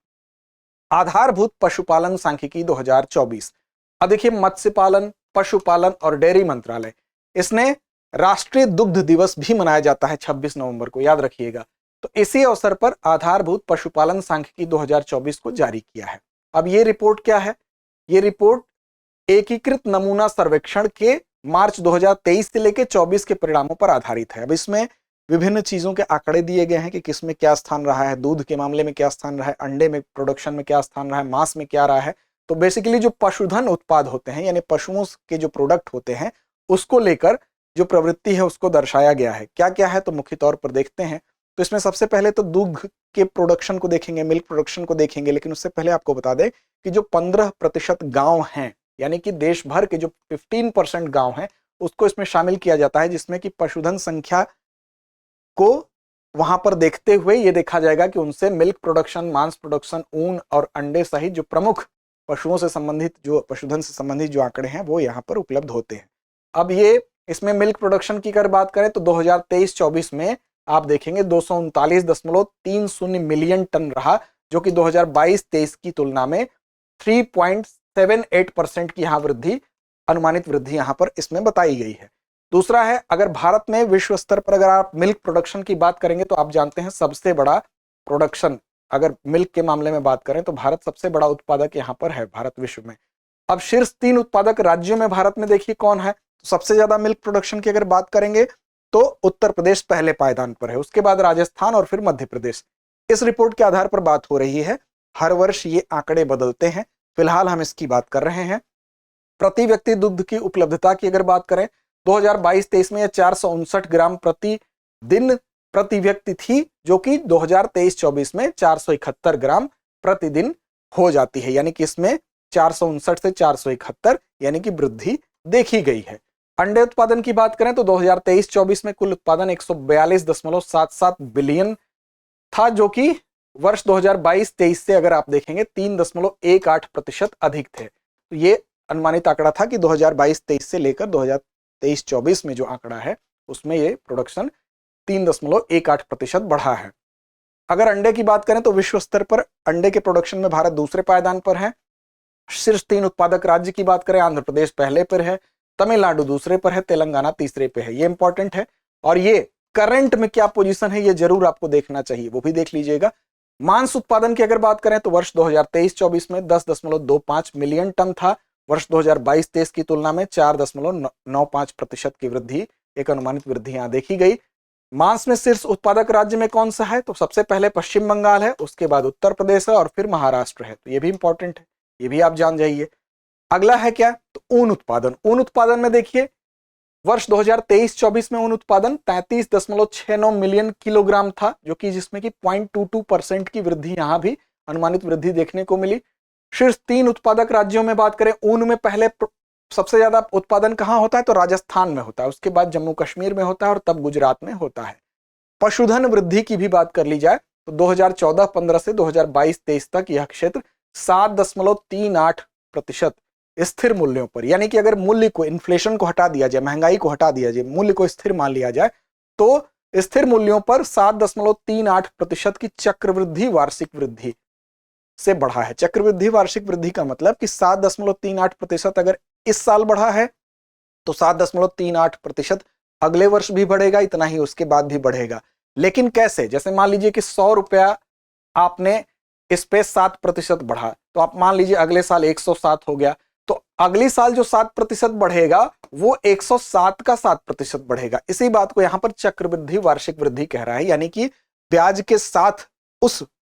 आधारभूत पशुपालन सांख्यिकी 2024। अब देखिए, मत्स्य पालन, पशुपालन और डेयरी मंत्रालय, इसने राष्ट्रीय दुग्ध दिवस भी मनाया जाता है 26 नवंबर को, याद रखिएगा। तो इसी अवसर पर आधारभूत पशुपालन सांख्यिकी 2024 को जारी किया है। अब ये रिपोर्ट क्या है, ये रिपोर्ट एकीकृत नमूना सर्वेक्षण के मार्च 2023 से लेकर 24 के परिणामों पर आधारित है। अब इसमें विभिन्न चीजों के आंकड़े दिए गए हैं कि किसमें क्या स्थान रहा है, दूध के मामले में क्या स्थान रहा है, अंडे में प्रोडक्शन में क्या स्थान रहा है, मांस में क्या रहा है। तो बेसिकली जो पशुधन उत्पाद होते हैं, यानी पशुओं के जो प्रोडक्ट होते हैं, उसको लेकर जो प्रवृत्ति है उसको दर्शाया गया है। क्या क्या है, तो मुख्य तौर पर देखते हैं। तो इसमें सबसे पहले तो दूध के प्रोडक्शन को देखेंगे, मिल्क प्रोडक्शन को देखेंगे, लेकिन उससे पहले आपको बता दें कि जो 15% गांव हैं, यानी कि देश भर के जो 15% गांव हैं, उसको इसमें शामिल किया जाता है, जिसमें कि पशुधन संख्या को वहां पर देखते हुए ये देखा जाएगा कि उनसे मिल्क प्रोडक्शन, मांस प्रोडक्शन, ऊन और अंडे सहित जो प्रमुख पशुओं से संबंधित, जो पशुधन से संबंधित जो आंकड़े हैं वो यहाँ पर उपलब्ध होते हैं। अब ये इसमें मिल्क प्रोडक्शन की अगर बात करें तो 2023-24 में आप देखेंगे 239.30 मिलियन टन रहा, जो कि 2022-23 की तुलना में 3.78% की यहाँ वृद्धि, अनुमानित वृद्धि यहाँ पर इसमें बताई गई है। दूसरा है, अगर भारत में विश्व स्तर पर अगर आप मिल्क प्रोडक्शन की बात करेंगे तो आप जानते हैं सबसे बड़ा प्रोडक्शन, अगर मिल्क के मामले में बात करें तो भारत सबसे बड़ा उत्पादक यहाँ पर है, भारत विश्व में। अब शीर्ष 3 उत्पादक राज्यों में भारत में देखिए कौन है। तो सबसे ज्यादा मिल्क प्रोडक्शन की अगर बात करेंगे तो उत्तर प्रदेश पहले पायदान पर है, उसके बाद राजस्थान और फिर मध्य प्रदेश। इस रिपोर्ट के आधार पर बात हो रही है, हर वर्ष ये आंकड़े बदलते हैं, फिलहाल हम इसकी बात कर रहे हैं। प्रति व्यक्ति दुग्ध की उपलब्धता की अगर बात करें 2022-23 में 459 ग्राम प्रति दिन प्रति व्यक्ति थी, जो कि 2023-24 में 471 ग्राम प्रतिदिन हो जाती है। यानी कि इसमें 459 से 471 यानी कि वृद्धि देखी गई है। अंडे उत्पादन की बात करें तो 2023-24 में कुल उत्पादन 142.77 बिलियन था, जो कि वर्ष 2022-23 से अगर आप देखेंगे 3.18% अधिक थे। तो ये अनुमानित आंकड़ा था कि 2022-23 से लेकर 2023-24 में जो आंकड़ा है उसमें ये प्रोडक्शन 3.18% बढ़ा है। अगर अंडे की बात करें तो विश्व स्तर पर अंडे के प्रोडक्शन में भारत दूसरे पायदान पर है। शीर्ष 3 उत्पादक राज्य की बात करें, आंध्र प्रदेश पहले पर है, तमिलनाडु दूसरे पर है, तेलंगाना तीसरे पे है। ये इंपॉर्टेंट है और ये करंट में क्या पोजीशन है ये जरूर आपको देखना चाहिए, वो भी देख लीजिएगा। मांस उत्पादन की अगर बात करें तो वर्ष 2023-24 में 10.25 मिलियन टन था, वर्ष 2022-23 की तुलना में 4.95% की वृद्धि, एक अनुमानित वृद्धि यहां देखी गई। मांस में शीर्ष उत्पादक राज्य में कौन सा है, तो सबसे पहले पश्चिम बंगाल है, उसके बाद उत्तर प्रदेश है और फिर महाराष्ट्र है। तो ये भी इंपॉर्टेंट है, ये भी आप जान जाइए। अगला है क्या, तो ऊन उत्पादन। ऊन उत्पादन में देखिए वर्ष 2023-24 में ऊन उत्पादन 33.69 मिलियन किलोग्राम था, जो कि जिसमें कि 0.22% की वृद्धि यहां भी अनुमानित वृद्धि देखने को मिली। शीर्ष 3 उत्पादक राज्यों में बात करें, ऊन में पहले सबसे ज्यादा उत्पादन कहां होता है, तो राजस्थान में होता है, उसके बाद जम्मू कश्मीर में होता है और तब गुजरात में होता है। पशुधन वृद्धि की भी बात कर ली जाए तो 2014-15 से 2022-23 तक यह क्षेत्र 7.38% स्थिर मूल्यों पर, यानी कि अगर मूल्य को, इन्फ्लेशन को हटा दिया जाए, महंगाई को हटा दिया जाए, मूल्य को स्थिर मान लिया जाए, तो स्थिर मूल्यों पर 7.38% की चक्रवृद्धि वार्षिक वृद्धि से बढ़ा है। चक्रवृद्धि वार्षिक वृद्धि का मतलब कि 7.38% अगर इस साल बढ़ा है तो 7.38% अगले वर्ष भी बढ़ेगा, इतना ही उसके बाद भी बढ़ेगा। लेकिन कैसे? जैसे मान लीजिए कि 100 रुपया आपने इस पे 7% बढ़ा, तो आप मान लीजिए अगले साल 107 हो गया, तो अगली साल जो 7% बढ़ेगा वो 107 का 7% बढ़ेगा। इसी बात को यहां पर चक्रवृद्धि वार्षिक वृद्धि कह रहा है, यानी कि ब्याज के साथ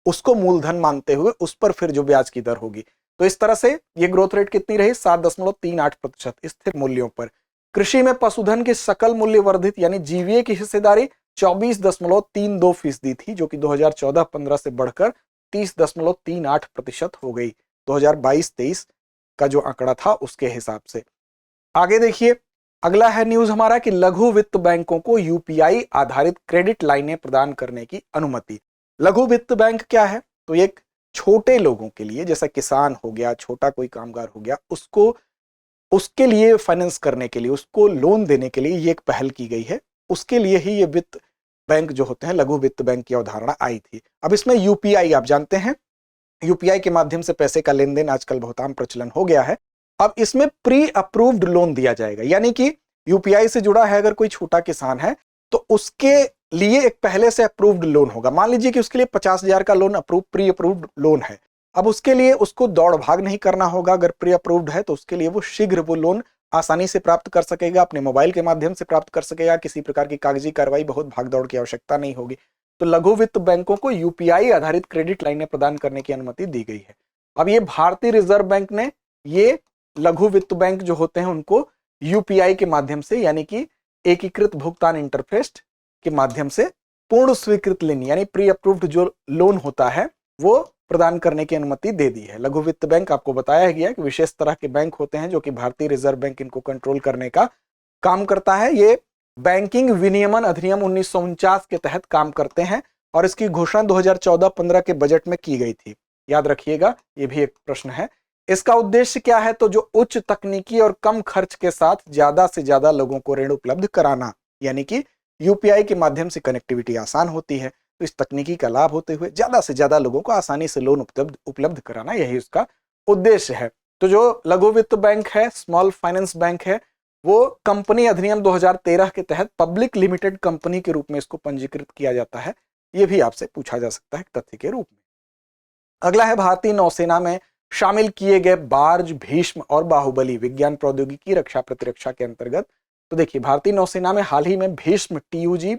उसको मूलधन मानते हुए उस पर फिर जो ब्याज की दर होगी। तो इस तरह से ये ग्रोथ रेट कितनी रही? 7.38% स्थिर मूल्यों पर। कृषि में पशुधन के सकल मूल्य वर्धित यानी जीवीए की हिस्सेदारी 24.32% थी, जो कि 2014-15 से बढ़कर 30.38% हो गई 2022-23 का जो आंकड़ा था उसके हिसाब से। आगे देखिए, अगला है न्यूज हमारा कि लघु वित्त बैंकों को यूपीआई आधारित क्रेडिट लाइनें प्रदान करने की अनुमति। लघु वित्त बैंक क्या है? तो एक छोटे लोगों के लिए, जैसा किसान हो गया, छोटा कोई कामगार हो गया, उसके लिए फाइनेंस करने के लिए, उसको लोन देने के लिए ये एक पहल की गई है। उसके लिए ही ये वित्त बैंक जो होते हैं, लघु वित्त बैंक की अवधारणा आई थी। अब इसमें यूपीआई, आप जानते हैं यूपीआई के माध्यम से पैसे का लेन देन आजकल बहुत आम प्रचलन हो गया है। अब इसमें प्री अप्रूव्ड लोन दिया जाएगा, यानी कि यूपीआई से जुड़ा है अगर कोई छोटा किसान है तो उसके लिए एक पहले से अप्रूव्ड लोन होगा। मान लीजिए कि उसके लिए 50,000 का लोन प्री अप्रूव्ड लोन है। अब उसके लिए उसको दौड़ भाग नहीं करना होगा। अगर प्री अप्रूव्ड है तो उसके लिए वो शीघ्र वो लोन आसानी से प्राप्त कर सकेगा, अपने मोबाइल के माध्यम से प्राप्त कर सकेगा, किसी प्रकार की कागजी कार्रवाई, बहुत भाग दौड़ की आवश्यकता नहीं होगी। तो लघु वित्त बैंकों को यूपीआई आधारित क्रेडिट लाइनें प्रदान करने की अनुमति दी गई है। अब ये भारतीय रिजर्व बैंक ने ये लघु वित्त बैंक जो होते हैं उनको यूपीआई के माध्यम से, यानी कि एकीकृत भुगतान इंटरफेस के माध्यम से पूर्ण स्वीकृत लेनी, यानी प्री अप्रूव्ड जो लोन होता है वो प्रदान करने की अनुमति दे दी है। लघु वित्त बैंक आपको बताया गया कि विशेष तरह के बैंक होते हैं जो कि भारतीय रिजर्व बैंक इनको कंट्रोल करने का काम करता है। ये बैंकिंग विनियमन अधिनियम 1949 के तहत काम करते हैं और इसकी घोषणा 2014-15 के बजट में की गई थी। याद रखिएगा, ये भी एक प्रश्न है। इसका उद्देश्य क्या है? तो जो उच्च तकनीकी और कम खर्च के साथ ज्यादा से ज्यादा लोगों को ऋण उपलब्ध कराना, यानी कि यूपीआई के माध्यम से कनेक्टिविटी आसान होती है, तो इस तकनीकी का लाभ होते हुए ज्यादा से ज्यादा लोगों को आसानी से लोन उपलब्ध कराना, यही उसका उद्देश्य है। तो जो लघु वित्त बैंक है, स्मॉल फाइनेंस बैंक है, वो कंपनी अधिनियम 2013 के तहत पब्लिक लिमिटेड कंपनी के रूप में इसको पंजीकृत किया जाता है। ये भी आपसे पूछा जा सकता है तथ्य के रूप में। अगला है भारतीय नौसेना में शामिल किए गए बार्ज भीष्म और बाहुबली विज्ञान प्रौद्योगिकी रक्षा प्रतिरक्षा के अंतर्गत। तो देखिए, भारतीय नौसेना में हाल ही में भीष्म टीयूजी,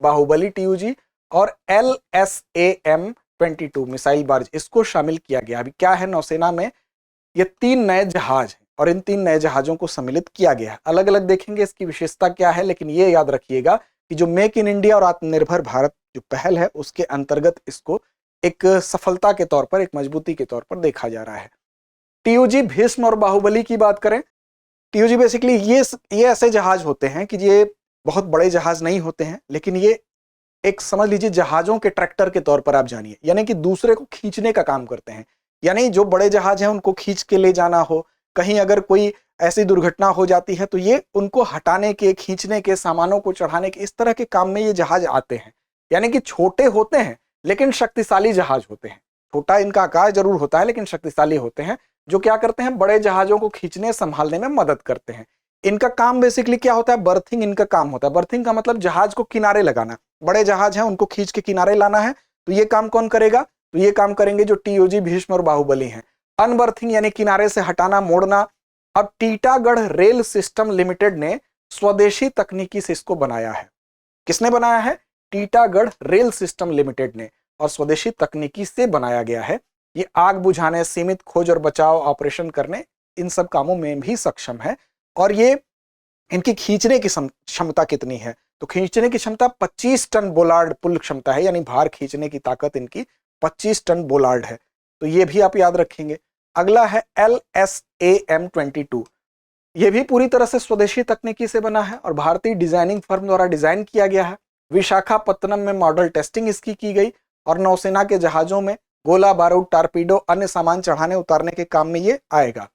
बाहुबली टीयूजी और LSAM-22 मिसाइल बार्ज, इसको शामिल किया गया। अभी क्या है, नौसेना में ये 3 नए जहाज हैं और इन 3 नए जहाजों को सम्मिलित किया गया है। अलग अलग देखेंगे इसकी विशेषता क्या है, लेकिन ये याद रखिएगा कि जो मेक इन इंडिया और आत्मनिर्भर भारत जो पहल है उसके अंतर्गत इसको एक सफलता के तौर पर, एक मजबूती के तौर पर देखा जा रहा है। टीयूजी, भीष्म और बाहुबली की बात करें, टीयूजी बेसिकली ये ऐसे जहाज होते हैं कि ये बहुत बड़े जहाज नहीं होते हैं, लेकिन ये एक समझ लीजिए जहाजों के ट्रैक्टर के तौर पर आप जानिए, यानी कि दूसरे को खींचने का काम करते हैं। यानी जो बड़े जहाज हैं उनको खींच के ले जाना हो, कहीं अगर कोई ऐसी दुर्घटना हो जाती है तो ये उनको हटाने के, खींचने के, सामानों को चढ़ाने के, इस तरह के काम में ये जहाज आते हैं। यानी कि छोटे होते हैं लेकिन शक्तिशाली जहाज होते हैं। छोटा इनका आकार जरूर होता है लेकिन शक्तिशाली होते हैं, जो क्या करते हैं, बड़े जहाजों को खींचने संभालने में मदद करते हैं। इनका काम बेसिकली क्या होता है, बर्थिंग इनका काम होता है। बर्थिंग का मतलब जहाज को किनारे लगाना। बड़े जहाज हैं उनको खींच के किनारे लाना है, तो ये काम कौन करेगा? तो ये काम करेंगे जो टीओजी, भीष्म और बाहुबली हैं। अनबर्थिंग यानी किनारे से हटाना, मोड़ना। अब टीटागढ़ रेल सिस्टम लिमिटेड ने स्वदेशी तकनीकी से इसको बनाया है। किसने बनाया है? टीटागढ़ रेल सिस्टम लिमिटेड ने, और स्वदेशी तकनीकी से बनाया गया है। ये आग बुझाने, सीमित खोज और बचाव ऑपरेशन करने, इन सब कामों में भी सक्षम है। और ये इनकी खींचने की क्षमता कितनी है? तो खींचने की क्षमता 25 टन बोलार्ड पुल क्षमता है, यानी भार खींचने की ताकत इनकी 25 टन बोलार्ड है। तो ये भी आप याद रखेंगे। अगला है LSAM-22। ये भी पूरी तरह से स्वदेशी तकनीकी से बना है और भारतीय डिजाइनिंग फर्म द्वारा डिजाइन किया गया है। विशाखापत्तनम में मॉडल टेस्टिंग इसकी की गई और नौसेना के जहाजों में गोला बारूद, टारपीडो, अन्य सामान चढ़ाने उतारने के काम में ये आएगा।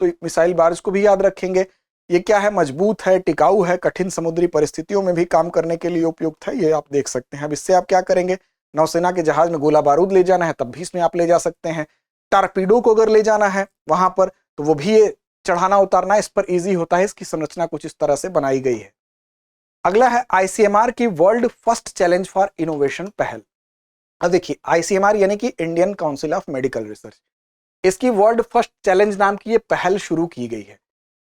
तो मिसाइल बार्ज को भी याद रखेंगे। ये क्या है, मजबूत है, टिकाऊ है, कठिन समुद्री परिस्थितियों में भी काम करने के लिए उपयुक्त है, ये आप देख सकते हैं। अब इससे आप क्या करेंगे, नौसेना के जहाज में गोला बारूद ले जाना है तब भी इसमें आप ले जा सकते हैं। टारपीडो को अगर ले जाना है वहां पर तो वो भी ये चढ़ाना उतारना इस पर इजी होता है। इसकी संरचना कुछ इस तरह से बनाई गई है। अगला है आईसीएमआर की world first challenge for innovation पहल। अब देखिए आईसीएमआर यानी कि Indian council of medical research, इसकी वर्ल्ड फर्स्ट चैलेंज नाम की ये पहल शुरू की गई है।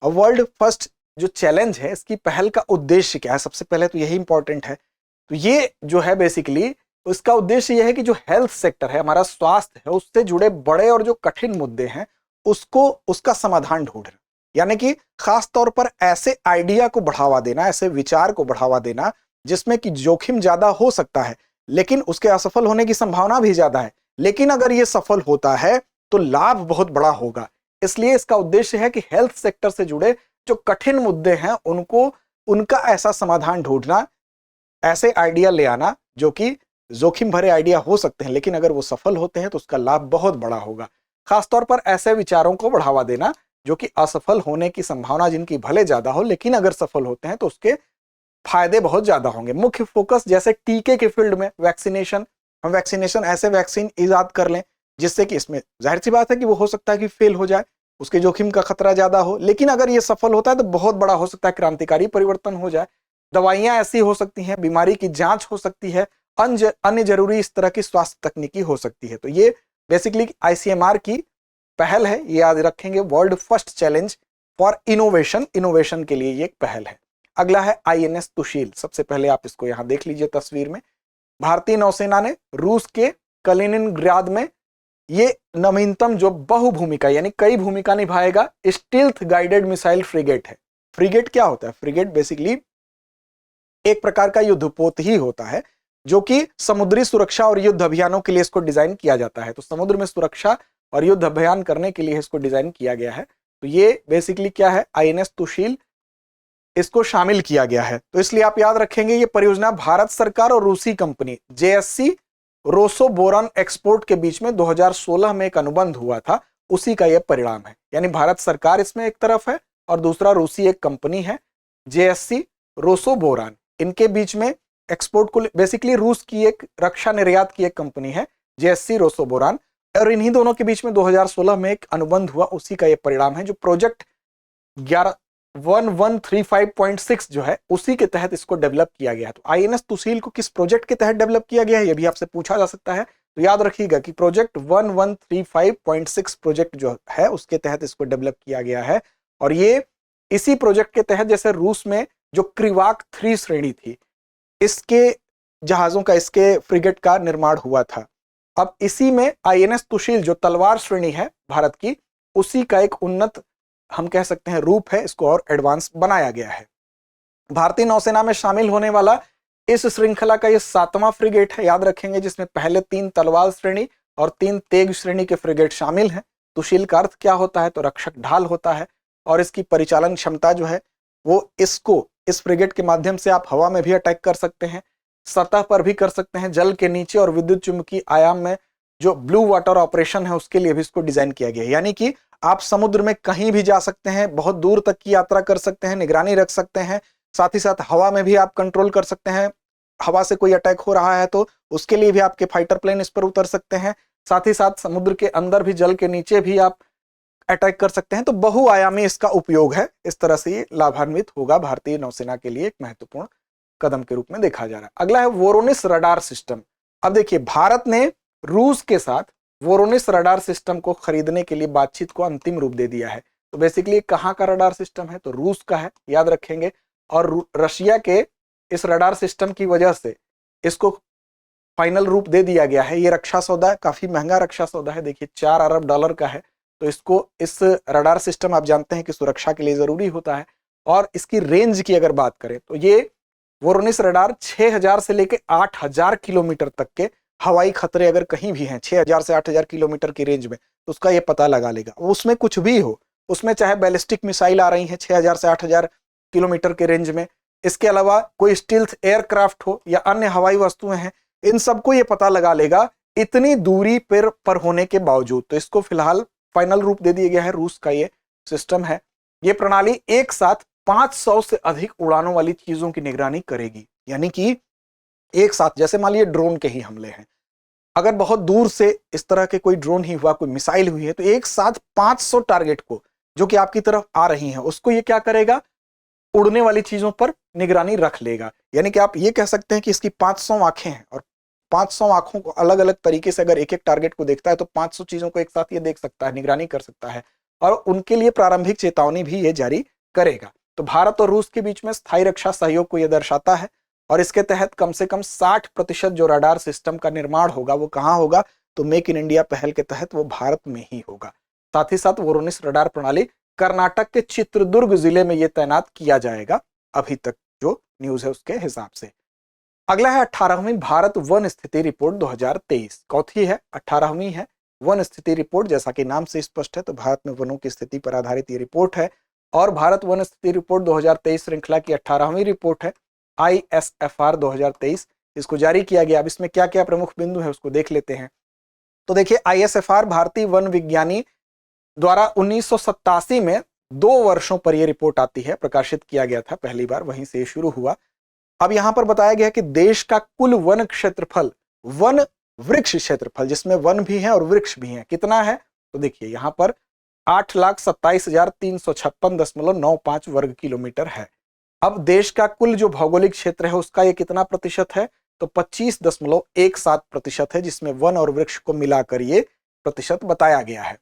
और वर्ल्ड फर्स्ट जो चैलेंज है इसकी पहल का उद्देश्य क्या है, सबसे पहले तो यही इंपॉर्टेंट है। तो ये जो है बेसिकली इसका उद्देश्य यह है कि जो हेल्थ सेक्टर है, हमारा स्वास्थ्य है, उससे जुड़े बड़े और जो कठिन मुद्दे हैं उसका समाधान ढूंढना। यानी कि खास तौर पर ऐसे आइडिया को बढ़ावा देना, ऐसे विचार को बढ़ावा देना जिसमें कि जोखिम ज्यादा हो सकता है लेकिन उसके असफल होने की संभावना भी ज्यादा है, लेकिन अगर ये सफल होता है तो लाभ बहुत बड़ा होगा। इसलिए इसका उद्देश्य है कि हेल्थ सेक्टर से जुड़े जो कठिन मुद्दे हैं उनका ऐसा समाधान ढूंढना, ऐसे आइडिया ले आना जो कि जोखिम भरे आइडिया हो सकते हैं लेकिन अगर वो सफल होते हैं तो उसका लाभ बहुत बड़ा होगा। खासतौर पर ऐसे विचारों को बढ़ावा देना जो कि असफल होने की संभावना जिनकी भले ज्यादा हो लेकिन अगर सफल होते हैं तो उसके फायदे बहुत ज्यादा होंगे। मुख्य फोकस जैसे टीके के फील्ड में वैक्सीनेशन, हम वैक्सीनेशन ऐसे वैक्सीन ईजाद कर लें जिससे कि इसमें जाहिर सी बात है कि वो हो सकता है कि फेल हो जाए, उसके जोखिम का खतरा ज्यादा हो, लेकिन अगर ये सफल होता है तो बहुत बड़ा हो सकता है, क्रांतिकारी परिवर्तन हो जाए। दवाइयां ऐसी हो सकती हैं, बीमारी की जांच हो सकती है, अन्य जरूरी इस तरह की स्वास्थ्य तकनीकी हो सकती है। तो ये बेसिकली आईसीएमआर की पहल है, ये याद रखेंगे। World first challenge for innovation, innovation के लिए ये एक पहल है। अगला है आईएनएस तुशील। सबसे पहले आप इसको यहां देख लीजिए तस्वीर में। भारतीय नौसेना ने रूस के कलिनिनग्राद में ये नवीनतम जो बहुभूमिका यानी कई भूमिका निभाएगा स्टील्थ गाइडेड मिसाइल फ्रिगेट है। फ्रिगेट क्या होता है, फ्रिगेट बेसिकली एक प्रकार का युद्धपोत ही होता है जो कि समुद्री सुरक्षा और युद्ध अभियानों के लिए इसको डिजाइन किया जाता है। तो समुद्र में सुरक्षा और युद्ध अभियान करने के लिए इसको डिजाइन किया गया है। तो ये बेसिकली क्या है, आईएनएस तुशील, इसको शामिल किया गया है। तो इसलिए आप याद रखेंगे ये परियोजना भारत सरकार और रूसी कंपनी जेएससी रोसोबोरॉन एक्सपोर्ट के बीच में 2016 में एक अनुबंध हुआ था, उसी का यह परिणाम है। यानी भारत सरकार इसमें एक तरफ है और दूसरा रूसी एक कंपनी है जेएससी रोसोबोरॉन, इनके बीच में एक्सपोर्ट को बेसिकली रूस की एक रक्षा निर्यात की एक कंपनी है जेएससी रोसोबोरॉन, और इन्हीं दोनों के बीच में 2016 में एक अनुबंध हुआ, उसी का यह परिणाम है। जो प्रोजेक्ट 1135.6 जो है उसी के तहत इसको डेवलप किया गया है। तो आईएनएस तुशील को किस प्रोजेक्ट के तहत डेवलप किया गया है यह भी आपसे पूछा जा सकता है। तो याद रखिएगा कि प्रोजेक्ट 1135.6 प्रोजेक्ट जो है उसके तहत इसको डेवलप किया गया है। और ये इसी प्रोजेक्ट के तहत जैसे रूस में जो क्रिवाक 3 श्रेणी थी, इसके जहाजों का, इसके फ्रिगेट का निर्माण हुआ था। अब इसी में आईएनएस तुशील जो तलवार श्रेणी है भारत की, उसी का एक उन्नत हम कह सकते हैं रूप है, इसको और एडवांस बनाया गया है। भारतीय नौसेना में शामिल होने वाला इस श्रृंखला का ये 7वां फ्रिगेट है, याद रखेंगे, जिसमें पहले 3 तलवार श्रेणी और 3 तेग श्रेणी के फ्रिगेट शामिल हैं। तुशील का अर्थ क्या होता है, तो रक्षक ढाल होता है। और इसकी परिचालन क्षमता जो है वो इस फ्रिगेट के माध्यम से आप हवा में भी अटैक कर सकते हैं, सतह पर भी कर सकते हैं, जल के नीचे और विद्युत चुंबकीय आयाम में जो ब्लू वाटर ऑपरेशन है उसके लिए भी इसको डिजाइन किया गया है। यानी कि आप समुद्र में कहीं भी जा सकते हैं, बहुत दूर तक की यात्रा कर सकते हैं, निगरानी रख सकते हैं, साथ ही साथ हवा में भी आप कंट्रोल कर सकते हैं। हवा से कोई अटैक हो रहा है तो उसके लिए भी आपके फाइटर प्लेन इस पर उतर सकते हैं। साथ ही साथ समुद्र के अंदर भी, जल के नीचे भी आप अटैक कर सकते हैं। तो बहुआयामी इसका उपयोग है। इस तरह से ये लाभान्वित होगा, भारतीय नौसेना के लिए एक महत्वपूर्ण कदम के रूप में देखा जा रहा है। अगला है वोरोनिस रडार सिस्टम। अब देखिए भारत ने रूस के साथ वोरोनिस रडार सिस्टम को खरीदने के लिए बातचीत को अंतिम रूप दे दिया है। तो बेसिकली कहाँ का रडार सिस्टम है, तो रूस का है, याद रखेंगे। और रशिया के इस रडार सिस्टम की वजह से इसको फाइनल रूप दे दिया गया है। ये रक्षा सौदा काफी महंगा रक्षा सौदा है, देखिए $4 अरब का है। तो इसको, इस रडार सिस्टम आप जानते हैं कि सुरक्षा के लिए जरूरी होता है। और इसकी रेंज की अगर बात करें तो ये वोरोनिस रडार 6000 से लेकर 8000 किलोमीटर तक के हवाई खतरे अगर कहीं भी हैं 6000 से 8000 किलोमीटर की रेंज में, तो उसका ये पता लगा लेगा। उसमें कुछ भी हो, उसमें चाहे बैलिस्टिक मिसाइल आ रही हैं 6000 से 8000 किलोमीटर के रेंज में, इसके अलावा कोई स्टील्थ एयरक्राफ्ट हो या अन्य हवाई वस्तुएं हैं, इन सबको ये पता लगा लेगा इतनी दूरी पर होने के बावजूद, तो इसको फिलहाल फाइनल रूप दे दिया गया है, रूस का ये सिस्टम है। ये प्रणाली एक साथ 500 से अधिक उड़ानों वाली चीजों की निगरानी करेगी। यानी कि एक साथ, जैसे मान लीजिए ड्रोन के ही हमले हैं, अगर बहुत दूर से इस तरह के कोई ड्रोन ही हुआ, कोई मिसाइल हुई है, तो एक साथ 500 टारगेट को जो कि आपकी तरफ आ रही हैं, उसको ये क्या करेगा, उड़ने वाली चीजों पर निगरानी रख लेगा। यानी कि आप ये कह सकते हैं कि इसकी 500 आंखें हैं और 500 आंखों को अलग अलग तरीके से अगर एक एक टारगेट को देखता है तो 500 चीजों को एक साथ ये देख सकता है, निगरानी कर सकता है और उनके लिए प्रारंभिक चेतावनी भी ये जारी करेगा। तो भारत और रूस के बीच में स्थायी रक्षा सहयोग को यह दर्शाता है और इसके तहत कम से कम 60% जो रडार सिस्टम का निर्माण होगा वो कहां होगा, तो मेक इन इंडिया पहल के तहत वो भारत में ही होगा। साथ ही साथ वोरोनिस रडार प्रणाली कर्नाटक के चित्रदुर्ग जिले में ये तैनात किया जाएगा, अभी तक जो न्यूज है उसके हिसाब से। अगला है 18वीं भारत वन स्थिति रिपोर्ट 2023। चौथी है, 18वीं है वन स्थिति रिपोर्ट। जैसा कि नाम से स्पष्ट है, तो भारत में वनों की स्थिति पर आधारित ये रिपोर्ट है और भारत वन स्थिति रिपोर्ट 2023 श्रृंखला की 18वीं रिपोर्ट है, ISFR 2023। इसको जारी किया गया। अब इसमें क्या क्या प्रमुख बिंदु है उसको देख लेते हैं। तो देखिए, ISFR भारतीय वन विज्ञानी द्वारा 1987 में 2 वर्षों पर यह रिपोर्ट आती है, प्रकाशित किया गया था पहली बार, वहीं से शुरू हुआ। अब यहां पर बताया गया कि देश का कुल वन क्षेत्रफल, वन वृक्ष क्षेत्रफल, जिसमें वन भी है और वृक्ष भी है, कितना है, तो देखिए यहां पर 8,27,356.95 वर्ग किलोमीटर है। अब देश का कुल जो भौगोलिक क्षेत्र है उसका ये कितना प्रतिशत है, तो 25.17% है, जिसमें वन और वृक्ष को मिलाकर ये प्रतिशत बताया गया है।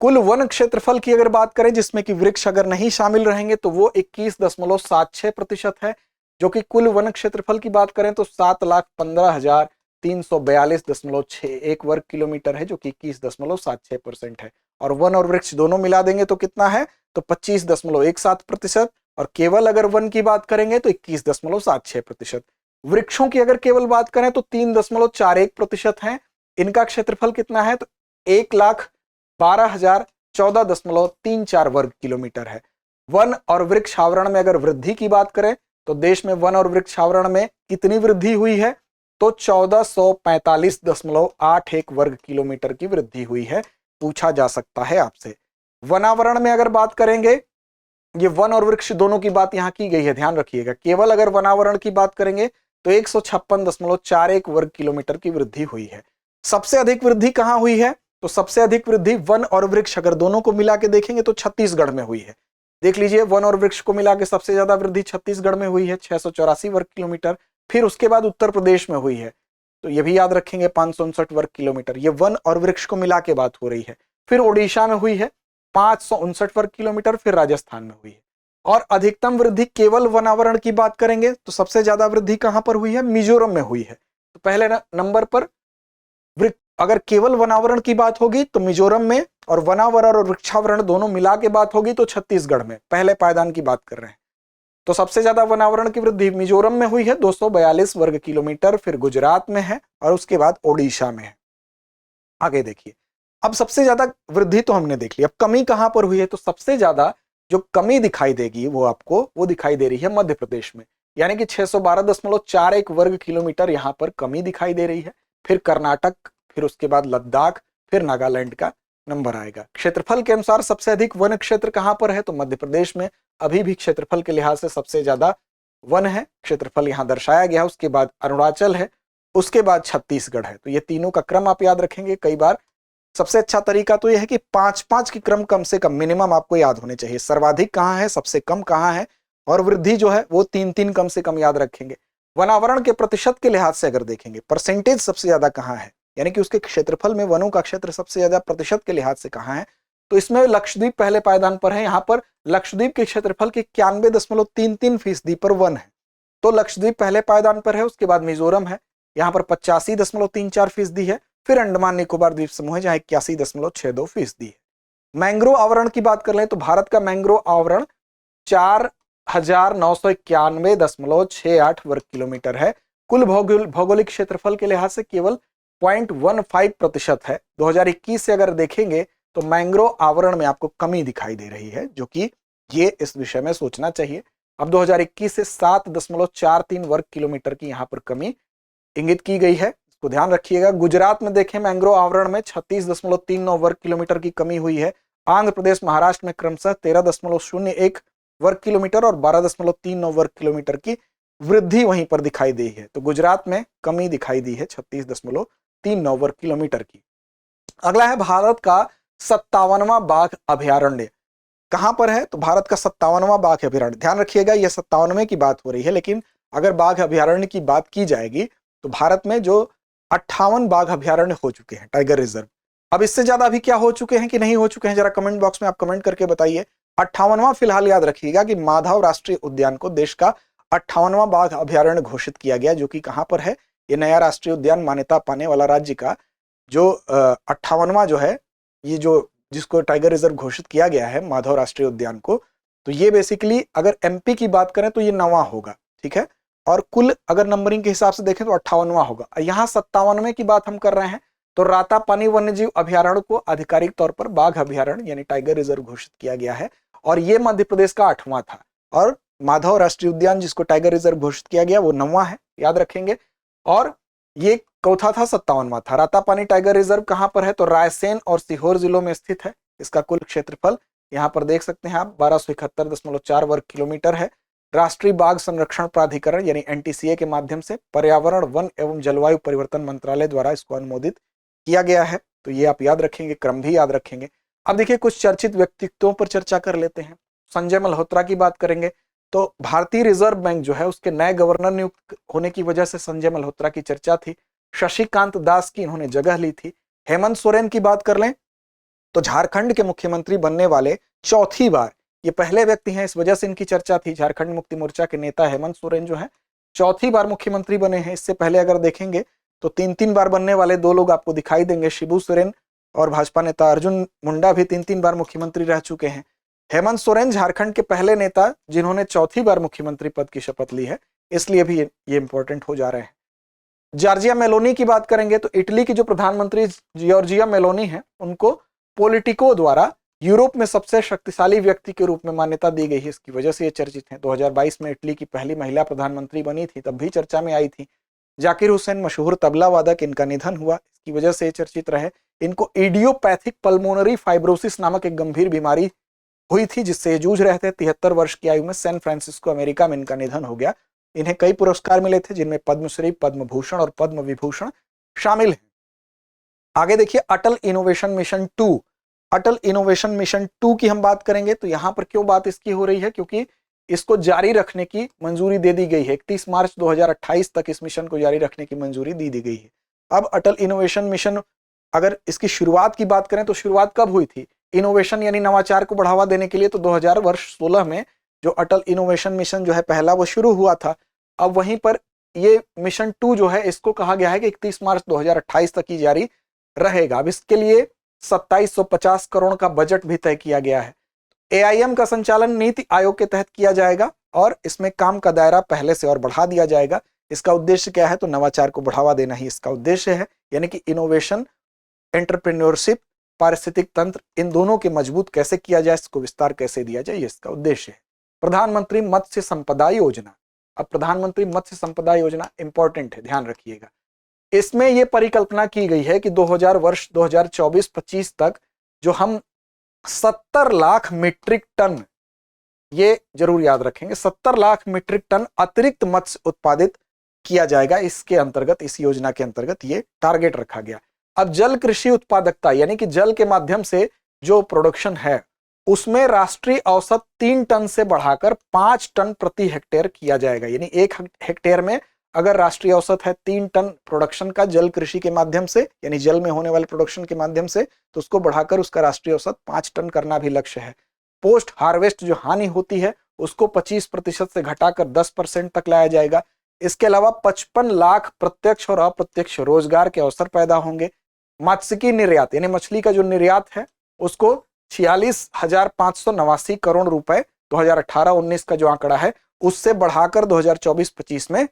कुल वन क्षेत्रफल की अगर बात करें जिसमें कि वृक्ष अगर नहीं शामिल रहेंगे तो वो 21.76% है, जो कि कुल वन क्षेत्रफल की बात करें तो 7,15,342.61 वर्ग किलोमीटर है, जो कि 21.76% है। और वन और वृक्ष दोनों मिला देंगे तो कितना है, तो 25.17%। और केवल अगर वन की बात करेंगे तो 21.76%। वृक्षों की अगर केवल बात करें तो 3.41% है। इनका क्षेत्रफल कितना है, तो 1,12,014.34 वर्ग किलोमीटर है। वन और वृक्ष आवरण में अगर वृद्धि की बात करें तो देश में वन और वृक्ष आवरण में कितनी वृद्धि हुई है, तो 1445.81 वर्ग किलोमीटर की वृद्धि हुई है, पूछा जा सकता है आपसे। वनावरण में अगर बात करेंगे, ये वन और वृक्ष दोनों की बात यहां की गई है, ध्यान रखिएगा। केवल अगर वनावरण की बात करेंगे तो 156.41 वर्ग किलोमीटर की वृद्धि हुई है। सबसे अधिक वृद्धि कहां हुई है, तो सबसे अधिक वृद्धि वन और वृक्ष अगर दोनों को मिला के देखेंगे तो छत्तीसगढ़ में हुई है। देख लीजिए, वन और वृक्ष को मिला के सबसे ज्यादा वृद्धि छत्तीसगढ़ में हुई है, 684 वर्ग किलोमीटर। फिर उसके बाद उत्तर प्रदेश में हुई है, तो ये भी याद रखेंगे, 559 वर्ग किलोमीटर। ये वन और वृक्ष को मिला के बात हो रही है। फिर ओडिशा में हुई है 559 वर्ग किलोमीटर, फिर राजस्थान में हुई है। और अधिकतम वृद्धि केवल वनावरण की बात करेंगे तो सबसे ज्यादा वृद्धि कहां पर हुई है, मिजोरम में हुई है। तो पहले नंबर पर अगर केवल वनावरण की बात होगी तो मिजोरम में, और वनावरण और वृक्षावरण दोनों मिला के बात होगी तो छत्तीसगढ़ में, पहले पायदान की बात कर रहे हैं। तो सबसे ज्यादा वनावरण की वृद्धि मिजोरम में हुई है 242 वर्ग किलोमीटर, फिर गुजरात में है और उसके बाद ओडिशा में है। आगे देखिए, अब सबसे ज्यादा वृद्धि तो हमने देख ली, अब कमी कहां पर हुई है, तो सबसे ज्यादा जो कमी दिखाई देगी वो आपको वो दिखाई दे रही है मध्य प्रदेश में, यानी कि 612.41 वर्ग किलोमीटर यहां पर कमी दिखाई दे रही है। फिर कर्नाटक, फिर उसके बाद लद्दाख, फिर नागालैंड का नंबर आएगा। क्षेत्रफल के अनुसार सबसे अधिक वन क्षेत्र कहां पर है, तो मध्य प्रदेश में अभी भी क्षेत्रफल के लिहाज से सबसे ज्यादा वन है, क्षेत्रफल यहां दर्शाया गया। उसके बाद अरुणाचल है, उसके बाद छत्तीसगढ़ है। तो ये तीनों का क्रम आप याद रखेंगे कई बार। सबसे अच्छा तरीका तो यह है कि 5-5 की क्रम कम से कम मिनिमम आपको याद होने चाहिए। सर्वाधिक कहां है, सबसे कम कहां है, और वृद्धि जो है वो 3-3 कम से कम याद रखेंगे। वनावरण के प्रतिशत के लिहाज से अगर देखेंगे, परसेंटेज सबसे ज्यादा कहां है, यानी कि उसके क्षेत्रफल में वनों का क्षेत्र सबसे ज्यादा प्रतिशत के लिहाज से कहां है, तो इसमें लक्षद्वीप पहले पायदान पर है। यहाँ पर लक्षद्वीप के क्षेत्रफल के 91.33% पर वन है, तो लक्षद्वीप पहले पायदान पर है। उसके बाद मिजोरम है, यहाँ पर 85.34% है। फिर अंडमान निकोबार द्वीप समूह है जहां 81.62% है। मैंग्रोव आवरण की बात कर लें तो भारत का मैंग्रोव आवरण 4,991.68 वर्ग किलोमीटर है। कुल भौगोलिक क्षेत्रफल के लिहाज से केवल 0.15% है। 2021 से अगर देखेंगे तो मैंग्रोव आवरण में आपको कमी दिखाई दे रही है, जो कि ये इस विषय में सोचना चाहिए। अब 2021 से 7.43 वर्ग किलोमीटर की यहाँ पर कमी इंगित की गई है, इसको इसको ध्यान रखिएगा। गुजरात में देखें मैंग्रोव आवरण में 36.39 वर्ग किलोमीटर की कमी हुई है। आंध्र प्रदेश महाराष्ट्र में क्रमशः 13.01 वर्ग किलोमीटर और 12.39 वर्ग किलोमीटर की वृद्धि वहीं पर दिखाई दी है। तो गुजरात में कमी दिखाई दी है 36.39 वर्ग किलोमीटर की। अगला है भारत का 57वां बाघ अभयारण्य कहां पर है? तो भारत का 57वां बाघ अभयारण्य, ध्यान रखिएगा यह 57वें की बात हो रही है, लेकिन अगर बाघ अभयारण्य की बात की जाएगी तो भारत में जो 58 बाघ अभयारण्य हो चुके हैं, टाइगर रिजर्व। अब इससे ज्यादा अभी क्या हो चुके हैं कि नहीं हो चुके हैं, जरा कमेंट बॉक्स में आप कमेंट करके बताइए। 58वां फिलहाल याद रखिएगा कि माधव राष्ट्रीय उद्यान को देश का 58वां बाघ अभयारण्य घोषित किया गया, जो कि कहां पर है? ये नया राष्ट्रीय उद्यान मान्यता पाने वाला राज्य का जो 58वां जो है, ये जो जिसको टाइगर रिजर्व घोषित किया गया है माधव राष्ट्रीय उद्यान को, तो ये बेसिकली अगर एमपी की बात करें तो ये 9वां होगा, ठीक है। और कुल अगर नंबरिंग के हिसाब से देखें तो 58वां होगा। यहाँ 57वें की बात हम कर रहे हैं, तो रातापानी वन्यजीव अभयारण्य को आधिकारिक तौर पर बाघ अभयारण्य यानी टाइगर रिजर्व घोषित किया गया है, और ये मध्य प्रदेश का 8वां था। और माधव राष्ट्रीय उद्यान जिसको टाइगर रिजर्व घोषित किया गया वो 9वां है, याद रखेंगे। और ये चौथा था, 57वां था। रातापानी टाइगर रिजर्व कहां पर है? तो रायसेन और सीहोर जिलों में स्थित है। इसका कुल क्षेत्रफल यहाँ पर देख सकते हैं आप 1271.4 वर्ग किलोमीटर है। राष्ट्रीय बाघ संरक्षण प्राधिकरण यानी एनटीसीए के माध्यम से पर्यावरण, वन एवं जलवायु परिवर्तन मंत्रालय द्वारा इसको अनुमोदित किया गया है। तो ये आप याद रखेंगे, क्रम भी याद रखेंगे। अब देखिए कुछ चर्चित व्यक्तित्वों पर चर्चा कर लेते हैं। संजय मल्होत्रा की बात करेंगे तो भारतीय रिजर्व बैंक जो है उसके नए गवर्नर नियुक्त होने की वजह से संजय मल्होत्रा की चर्चा थी। शशिकांत दास की इन्होंने जगह ली थी। हेमंत सोरेन की बात कर लें तो झारखंड के मुख्यमंत्री बनने वाले चौथी बार, ये पहले व्यक्ति हैं, इस वजह से इनकी चर्चा थी। झारखंड मुक्ति मोर्चा के नेता हेमंत सोरेन जो है चौथी बार मुख्यमंत्री बने हैं। इससे पहले अगर देखेंगे तो 3-3 बार बनने वाले दो लोग आपको दिखाई देंगे, शिबू सोरेन और भाजपा नेता अर्जुन मुंडा भी 3-3 बार मुख्यमंत्री रह चुके हैं। हेमंत सोरेन झारखंड के पहले नेता जिन्होंने चौथी बार मुख्यमंत्री पद की शपथ ली है, इसलिए भी ये इंपॉर्टेंट हो जा रहे हैं। जॉर्जिया मेलोनी की बात करेंगे तो इटली की जो प्रधानमंत्री जॉर्जिया मेलोनी है उनको पॉलिटिको द्वारा यूरोप में सबसे शक्तिशाली व्यक्ति के रूप में मान्यता दी गई है, इसकी वजह से ये चर्चित हैं। 2022 में इटली की पहली महिला प्रधानमंत्री बनी थी, तब भी चर्चा में आई थी। जाकिर हुसैन मशहूर तबला वादक, इनका निधन हुआ, इसकी वजह से चर्चित रहे। इनको इडियोपैथिक पल्मोनरी फाइब्रोसिस नामक एक गंभीर बीमारी हुई थी जिससे जूझ रहे थे। 73 वर्ष की आयु में सैन फ्रांसिस्को अमेरिका में इनका निधन हो गया। इन्हें कई पुरस्कार मिले थे जिनमें पद्मश्री, पद्म भूषण और पद्म विभूषण शामिल हैं। आगे देखिए अटल इनोवेशन मिशन 2। अटल इनोवेशन मिशन 2 की हम बात करेंगे तो यहां पर क्यों बात इसकी हो रही है? क्योंकि इसको जारी रखने की मंजूरी दे दी गई है। 31 मार्च 2028 तक इस मिशन को जारी रखने की मंजूरी दी गई है। अब अटल इनोवेशन मिशन अगर इसकी शुरुआत की बात करें तो शुरुआत कब हुई थी? इनोवेशन यानी नवाचार को बढ़ावा देने के लिए तो 2016 में जो अटल इनोवेशन मिशन जो है पहला वो शुरू हुआ था। अब वहीं पर ये मिशन 2 जो है इसको कहा गया है कि 31 मार्च 2028 तक ही जारी रहेगा। अब इसके लिए 2750 करोड़ का बजट भी तय किया गया है। एआईएम का संचालन नीति आयोग के तहत किया जाएगा और इसमें काम का दायरा पहले से और बढ़ा दिया जाएगा। इसका उद्देश्य क्या है? तो नवाचार को बढ़ावा देना ही इसका उद्देश्य है, यानी कि इनोवेशन, एंटरप्रेन्योरशिप, पारिस्थितिक तंत्र, इन दोनों के मजबूत कैसे किया जाए, इसको विस्तार कैसे दिया जाए, ये इसका उद्देश्य है। प्रधानमंत्री मत्स्य संपदा योजना। अब प्रधानमंत्री मत्स्य संपदा योजना इंपॉर्टेंट है, ध्यान रखिएगा। इसमें यह परिकल्पना की गई है कि 2024-25 तक जो हम 70 लाख मीट्रिक टन, ये जरूर याद रखेंगे, 70 लाख मीट्रिक टन अतिरिक्त मत्स्य उत्पादित किया जाएगा। इसके अंतर्गत, इस योजना के अंतर्गत ये टारगेट रखा गया। अब जल कृषि उत्पादकता यानी कि जल के माध्यम से जो प्रोडक्शन है उसमें राष्ट्रीय औसत 3 टन से बढ़ाकर 5 टन प्रति हेक्टेयर किया जाएगा। यानी 1 हेक्टेयर में अगर राष्ट्रीय औसत है 3 टन प्रोडक्शन का जल कृषि के माध्यम से, यानी जल में होने वाले प्रोडक्शन के माध्यम से, तो उसको बढ़ाकर उसका राष्ट्रीय औसत 5 टन करना भी लक्ष्य है। पोस्ट हार्वेस्ट जो हानि होती है उसको 25% से घटाकर 10% तक लाया जाएगा। इसके अलावा 55 लाख प्रत्यक्ष और अप्रत्यक्ष रोजगार के अवसर पैदा होंगे। मत्स्यिकी निर्यात यानी मछली का जो निर्यात है उसको 46,589 करोड़ रुपए 2018-19 का जो आंकड़ा है उससे बढ़ाकर 2024-25 में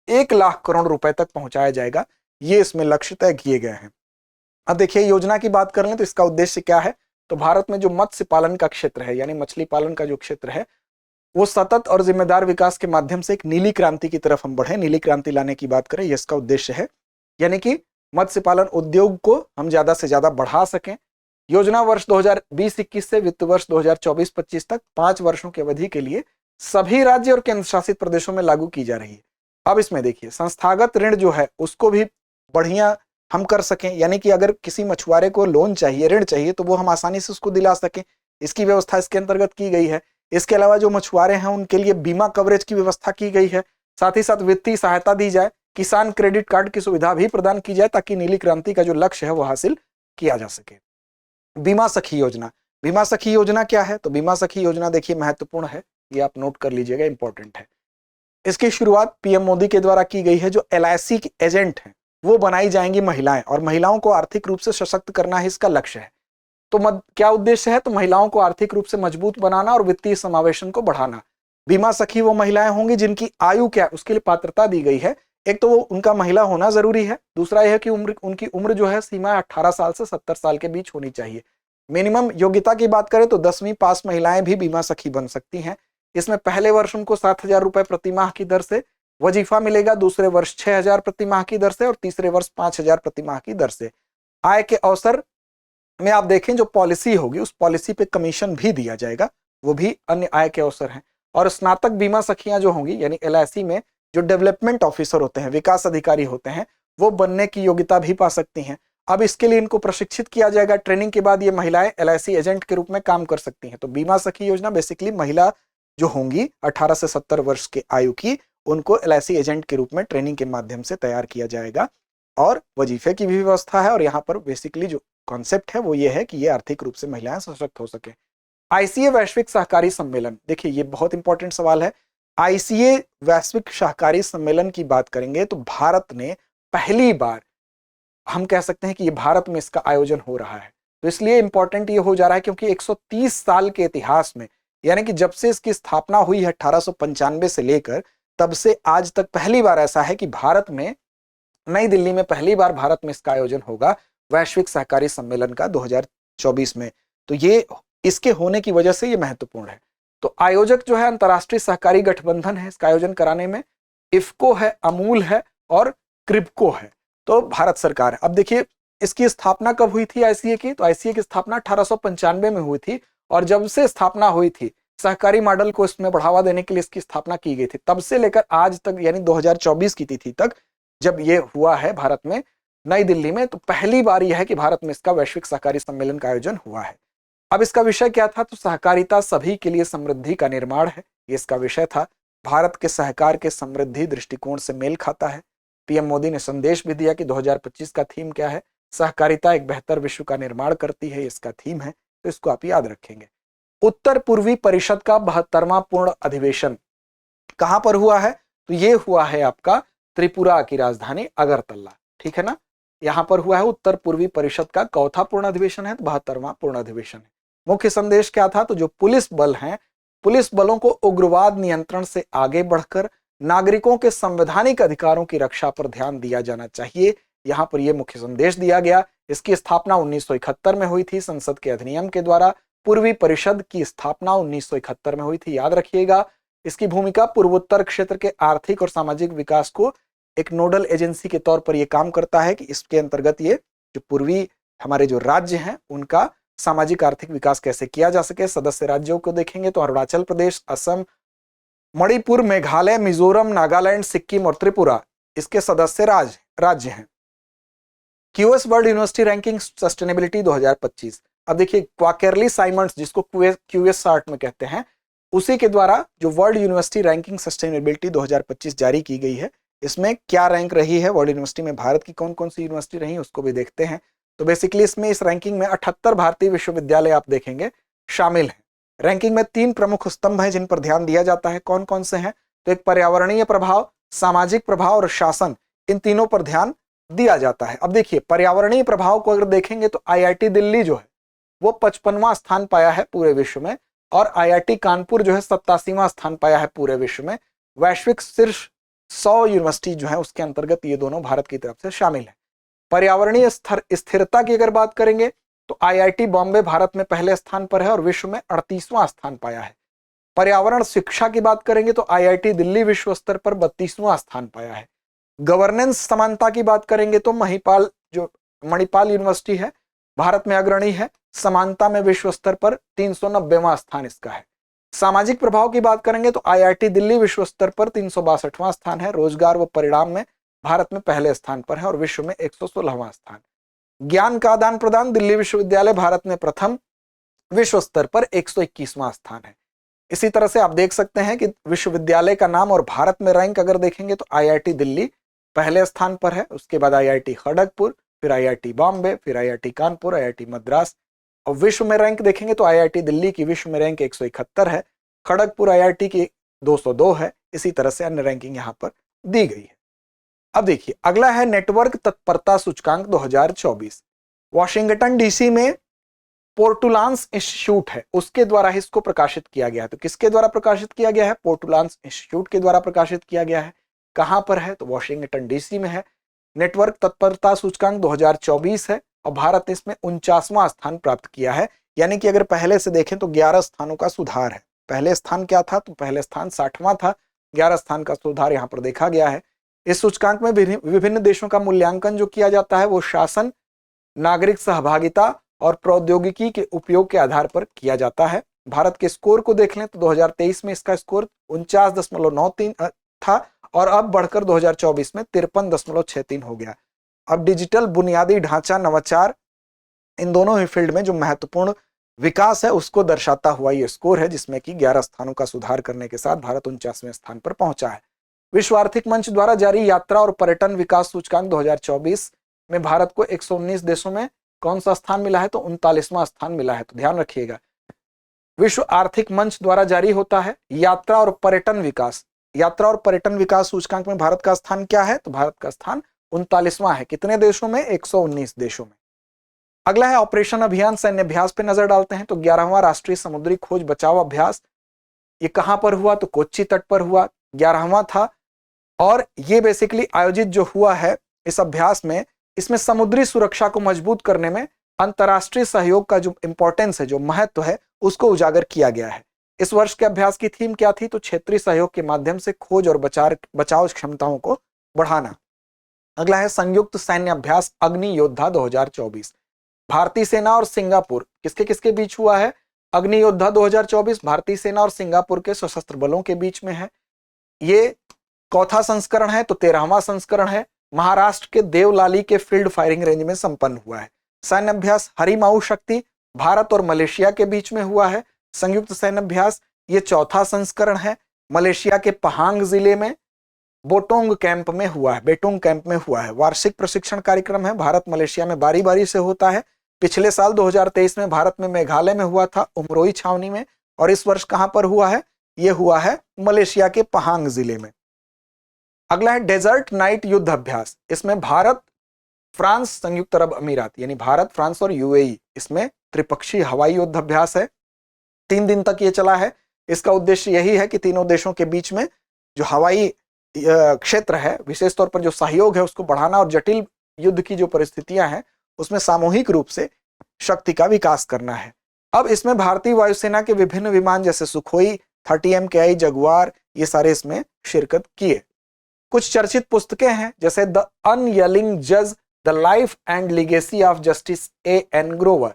1 लाख करोड़ रुपए तक पहुंचाया जाएगा। ये इसमें लक्ष्य तय किए गए हैं। अब देखिए योजना की बात कर लें तो इसका उद्देश्य क्या है? तो भारत में जो मत्स्य पालन का क्षेत्र है यानी मछली पालन का जो क्षेत्र है वो सतत और जिम्मेदार विकास के माध्यम से एक नीली क्रांति की तरफ हम बढ़े, नीली क्रांति लाने की बात करें, ये इसका उद्देश्य है। यानी कि मत्स्य पालन उद्योग को हम ज्यादा से ज्यादा बढ़ा सकें। योजना वर्ष 2020-21 से वित्त वर्ष 2024-25 तक 5 वर्षों की अवधि के लिए सभी राज्य और केंद्र शासित प्रदेशों में लागू की जा रही है। अब इसमें देखिए संस्थागत ऋण जो है उसको भी बढ़िया हम कर सकें, यानी कि अगर किसी मछुआरे को लोन चाहिए, ऋण चाहिए, तो वो हम आसानी से उसको दिला सकें, इसकी व्यवस्था इसके अंतर्गत की गई है। इसके अलावा जो मछुआरे हैं उनके लिए बीमा कवरेज की व्यवस्था की गई है। साथ ही साथ वित्तीय सहायता दी जाए, किसान क्रेडिट कार्ड की सुविधा भी प्रदान की जाए ताकि नीली क्रांति का जो लक्ष्य है वो हासिल किया जा सके। बीमा सखी योजना, बीमा सखी योजना क्या है? तो बीमा सखी योजना देखिए महत्वपूर्ण है, ये आप नोट कर लीजिएगा, इंपॉर्टेंट है। इसकी शुरुआत पीएम मोदी के द्वारा की गई है। जो एलआईसी के एजेंट हैं वो बनाई जाएंगी महिलाएं, और महिलाओं को आर्थिक रूप से सशक्त करना ही इसका लक्ष्य है। तो क्या उद्देश्य है? तो महिलाओं को आर्थिक रूप से मजबूत बनाना और वित्तीय समावेशन को बढ़ाना। बीमा सखी वो महिलाएं होंगी जिनकी आयु क्या है उसके लिए पात्रता दी गई है। एक तो वो उनका महिला होना जरूरी है, दूसरा यह है कि उनकी उम्र जो है सीमा 18 साल से 70 साल के बीच होनी चाहिए। मिनिमम योग्यता की बात करें तो 10वीं पास महिलाएं भी बीमा सखी बन सकती हैं। इसमें पहले वर्ष उनको 7,000 रुपए प्रति माह की दर से वजीफा मिलेगा, दूसरे वर्ष 6,000 प्रति माह की दर से और तीसरे वर्ष 5,000 प्रति माह की दर से। आय के अवसर में आप देखें जो पॉलिसी होगी उस पॉलिसी पे कमीशन भी दिया जाएगा, वो भी अन्य आय के अवसर हैं। और स्नातक बीमा सखियां जो होंगी यानी एलआईसी में जो डेवलपमेंट ऑफिसर होते हैं, विकास अधिकारी होते हैं, वो बनने की योग्यता भी पा सकती हैं। अब इसके लिए इनको प्रशिक्षित किया जाएगा। ट्रेनिंग के बाद ये महिलाएं एलआईसी एजेंट के रूप में काम कर सकती हैं। तो बीमा सखी योजना बेसिकली महिला जो होंगी 18 से 70 वर्ष के आयु की, उनको एलआईसी एजेंट के रूप में ट्रेनिंग के माध्यम से तैयार किया जाएगा। और वजीफे की भी व्यवस्था है। और यहाँ पर बेसिकली जो कॉन्सेप्ट है वो ये है कि ये आर्थिक रूप से महिलाएं सशक्त हो सके। आईसीए वैश्विक सहकारी सम्मेलन, देखिए ये बहुत इंपॉर्टेंट सवाल है। आईसीए वैश्विक सहकारी सम्मेलन की बात करेंगे तो भारत ने पहली बार, हम कह सकते हैं कि ये भारत में इसका आयोजन हो रहा है। तो इसलिए इंपॉर्टेंट ये हो जा रहा है क्योंकि 130 साल के इतिहास में, यानी कि जब से इसकी स्थापना हुई है 1895 से लेकर, तब से आज तक पहली बार ऐसा है कि भारत में, नई दिल्ली में पहली बार भारत में इसका आयोजन होगा वैश्विक सहकारी सम्मेलन का 2024 में। तो ये इसके होने की वजह से ये महत्वपूर्ण है। तो आयोजक जो है अंतर्राष्ट्रीय सहकारी गठबंधन है इसका आयोजन कराने में। इफ्को है, अमूल है और क्रिप्को है, तो भारत सरकार है। अब देखिए इसकी स्थापना कब हुई थी आईसीए की? तो आईसीए की स्थापना 1895 में हुई थी। और जब से स्थापना हुई थी, सहकारी मॉडल को इसमें बढ़ावा देने के लिए इसकी स्थापना की गई थी। तब से लेकर आज तक यानी 2024 की तिथि तक जब ये हुआ है भारत में नई दिल्ली में, तो पहली बार यह है कि भारत में इसका वैश्विक सहकारी सम्मेलन का आयोजन हुआ है। अब इसका विषय क्या था? तो सहकारिता सभी के लिए समृद्धि का निर्माण है, ये इसका विषय था। भारत के सहकार के समृद्धि दृष्टिकोण से मेल खाता है। पीएम मोदी ने संदेश भी दिया कि 2025 का थीम क्या है? सहकारिता एक बेहतर विश्व का निर्माण करती है, इसका थीम है। तो इसको आप याद रखेंगे। उत्तर पूर्वी परिषद का 72वां पूर्ण अधिवेशन कहां पर हुआ है? तो ये हुआ है आपका त्रिपुरा की राजधानी अगरतला, ठीक है ना। यहां पर हुआ है उत्तर पूर्वी परिषद का चौथा पूर्ण अधिवेशन है, तो 72वां पूर्ण अधिवेशन है। मुख्य संदेश क्या था? तो जो पुलिस बल हैं, पुलिस बलों को उग्रवाद नियंत्रण से आगे बढ़कर नागरिकों के संवैधानिक अधिकारों की रक्षा पर ध्यान दिया जाना चाहिए। यहां पर यह मुख्य संदेश दिया गया। इसकी स्थापना 1971 में हुई थी संसद के अधिनियम के द्वारा। पूर्वी परिषद की स्थापना 1971 में हुई थी, याद रखिएगा। इसकी भूमिका पूर्वोत्तर क्षेत्र के आर्थिक और सामाजिक विकास को एक नोडल एजेंसी के तौर पर यह काम करता है कि इसके अंतर्गत ये जो पूर्वी हमारे जो राज्य हैं उनका सामाजिक आर्थिक विकास कैसे किया जा सके। सदस्य राज्यों को देखेंगे तो अरुणाचल प्रदेश, असम, मणिपुर, मेघालय, मिजोरम, नागालैंड, सिक्किम और त्रिपुरा इसके सदस्य राज्य हैं। QS world university ranking sustainability 2025। अब देखिए क्वाकेरली साइमंड्स, जिसको क्यूएस सार्ट में कहते हैं, उसी के द्वारा जो वर्ल्ड यूनिवर्सिटी रैंकिंग सस्टेनेबिलिटी 2025 जारी की गई है, इसमें क्या रैंक रही है वर्ल्ड यूनिवर्सिटी में, भारत की कौन कौन सी यूनिवर्सिटी रही उसको भी देखते हैं। तो बेसिकली इसमें इस रैंकिंग में 78 भारतीय विश्वविद्यालय आप देखेंगे शामिल हैं। रैंकिंग में 3 प्रमुख स्तंभ हैं जिन पर ध्यान दिया जाता है। कौन कौन से हैं? तो एक पर्यावरणीय प्रभाव, सामाजिक प्रभाव और शासन, इन तीनों पर ध्यान दिया जाता है। अब देखिए पर्यावरणीय प्रभाव को अगर देखेंगे तो आईआईटी दिल्ली जो है वो 55वां स्थान पाया है पूरे विश्व में, और आईआईटी कानपुर जो है 87वां स्थान पाया है पूरे विश्व में। वैश्विक शीर्ष 100 यूनिवर्सिटी जो है उसके अंतर्गत ये दोनों भारत की तरफ से शामिल है। पर्यावरणीय स्थिरता की अगर बात करेंगे तो आईआईटी बॉम्बे भारत में पहले स्थान पर है और विश्व में 38वां स्थान पाया है। पर्यावरण शिक्षा की बात करेंगे तो आईआईटी दिल्ली विश्व स्तर पर 32वां स्थान पाया है। गवर्नेंस समानता की बात करेंगे तो मणिपाल यूनिवर्सिटी है, भारत में अग्रणी है, समानता में विश्व स्तर पर 390वां स्थान इसका है। सामाजिक प्रभाव की बात करेंगे तो आईआईटी दिल्ली विश्व स्तर पर 362वां स्थान है, रोजगार व परिणाम में भारत में पहले स्थान पर है और विश्व में 116वां स्थान। ज्ञान का आदान प्रदान दिल्ली विश्वविद्यालय भारत में प्रथम, विश्व स्तर पर 121वां स्थान है। इसी तरह से आप देख सकते हैं कि विश्वविद्यालय का नाम और भारत में रैंक अगर देखेंगे तो आईआईटी दिल्ली पहले स्थान पर है, उसके बाद आईआईटी खड़गपुर, फिर आईआईटी बॉम्बे, फिर आईआईटी कानपुर, आईआईटी मद्रास। और विश्व में रैंक देखेंगे तो आईआईटी दिल्ली की विश्व में रैंक 171 है, खड़गपुर आईआईटी की 202 है। इसी तरह से अन्य रैंकिंग यहाँ पर दी गई है। अब देखिए अगला है नेटवर्क तत्परता सूचकांक 2024। वॉशिंगटन डीसी में पोर्टुलांस इंस्टीट्यूट है, उसके द्वारा इसको प्रकाशित किया गया है। तो किसके द्वारा प्रकाशित किया गया है? पोर्टुलांस इंस्टीट्यूट के द्वारा प्रकाशित किया गया है। कहां पर है? तो वॉशिंगटन डीसी में है। नेटवर्क तत्परता सूचकांक 2024 है और भारत ने इसमें 49वां स्थान प्राप्त किया है। यानी कि अगर पहले से देखें तो 11 स्थानों का सुधार है। पहले स्थान क्या था? तो पहले स्थान 60वां था, 11 स्थान का सुधार यहाँ पर देखा गया है। इस सूचकांक में विभिन्न देशों का मूल्यांकन जो किया जाता है वो शासन, नागरिक सहभागिता और प्रौद्योगिकी के उपयोग के आधार पर किया जाता है। भारत के स्कोर को देख लें तो 2023 में इसका स्कोर 49.93 था और अब बढ़कर 2024 में 53.63 हो गया। अब डिजिटल बुनियादी ढांचा, नवाचार, इन दोनों ही फील्ड में जो महत्वपूर्ण विकास है उसको दर्शाता हुआ ये स्कोर है, जिसमें कि 11 स्थानों का सुधार करने के साथ भारत 49वें स्थान पर पहुंचा है। विश्व आर्थिक मंच द्वारा जारी यात्रा और पर्यटन विकास सूचकांक 2024 में भारत को 119 देशों में कौन सा स्थान मिला है? तो 39वां स्थान मिला है। तो ध्यान रखिएगा, विश्व आर्थिक मंच द्वारा जारी होता है यात्रा और पर्यटन विकास। यात्रा और पर्यटन विकास सूचकांक में भारत का स्थान क्या है? तो भारत का स्थान 39वां है। कितने देशों में? 119 देशों में। अगला है ऑपरेशन अभियान सैन्य अभ्यास पे नजर डालते हैं। तो 11वां राष्ट्रीय समुद्री खोज बचाव अभ्यास ये कहां पर हुआ? तो कोच्चि तट पर हुआ, 11वां था। और ये बेसिकली आयोजित जो हुआ है इस अभ्यास में, इसमें समुद्री सुरक्षा को मजबूत करने में अंतर्राष्ट्रीय सहयोग का जो इंपॉर्टेंस है, जो महत्व है, उसको उजागर किया गया है। इस वर्ष के अभ्यास की थीम क्या थी? तो क्षेत्रीय सहयोग के माध्यम से खोज और बचाव क्षमताओं को बढ़ाना। अगला है संयुक्त सैन्य अभ्यास अग्नि योद्धा 2024। भारतीय सेना और सिंगापुर किसके बीच हुआ है? अग्नि योद्धा 2024 भारतीय सेना और सिंगापुर के सशस्त्र बलों के बीच में है। ये चौथा संस्करण है, तो 13वां संस्करण है। महाराष्ट्र के देवलाली के फील्ड फायरिंग रेंज में संपन्न हुआ है। सैन्य अभ्यास हरिमाऊ शक्ति भारत और मलेशिया के बीच में हुआ है। संयुक्त सैन्य अभ्यास ये चौथा संस्करण है। मलेशिया के पहांग जिले में बेटोंग कैंप में हुआ है। वार्षिक प्रशिक्षण कार्यक्रम है, भारत मलेशिया में बारी बारी से होता है। पिछले साल 2023 में भारत में मेघालय में हुआ था, उमरोई छावनी में, और इस वर्ष कहां पर हुआ है? ये हुआ है मलेशिया के पहांग जिले में। अगला है डेजर्ट नाइट युद्ध अभ्यास। इसमें भारत, फ्रांस, संयुक्त अरब अमीरात यानी भारत, फ्रांस और यूएई, इसमें त्रिपक्षीय हवाई युद्ध अभ्यास है। 3 दिन तक ये चला है। इसका उद्देश्य यही है कि तीनों देशों के बीच में जो हवाई क्षेत्र है, विशेष तौर पर जो सहयोग है, उसको बढ़ाना और जटिल युद्ध की जो परिस्थितियां हैं उसमें सामूहिक रूप से शक्ति का विकास करना है। अब इसमें भारतीय वायुसेना के विभिन्न विमान जैसे सुखोई, 30 MKI, जगुआर, ये सारे इसमें शिरकत किए। कुछ चर्चित पुस्तकें हैं जैसे द अनयलिंग जज, the life and legacy of justice A.N. Grover.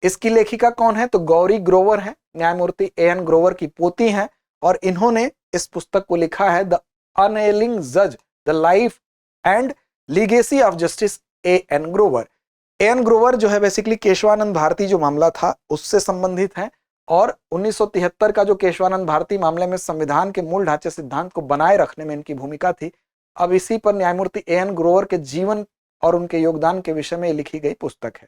इसकी लेखिका कौन है? तो गौरी ग्रोवर है, न्यायमूर्ति A.N. ग्रोवर की पोती हैं, और इन्होंने इस पुस्तक को लिखा है द अनयलिंग जज, the life and legacy of justice A.N. Grover. A.N. Grover जो है बेसिकली केशवानंद भारती जो मामला था उससे संबंधित है, और 1973 का जो केशवानंद भारती मामले में संविधान के मूल ढांचे सिद्धांत को बनाए रखने में इनकी भूमिका थी। अब इसी पर न्यायमूर्ति A.N. ग्रोवर के जीवन और उनके योगदान के विषय में लिखी गई पुस्तक है।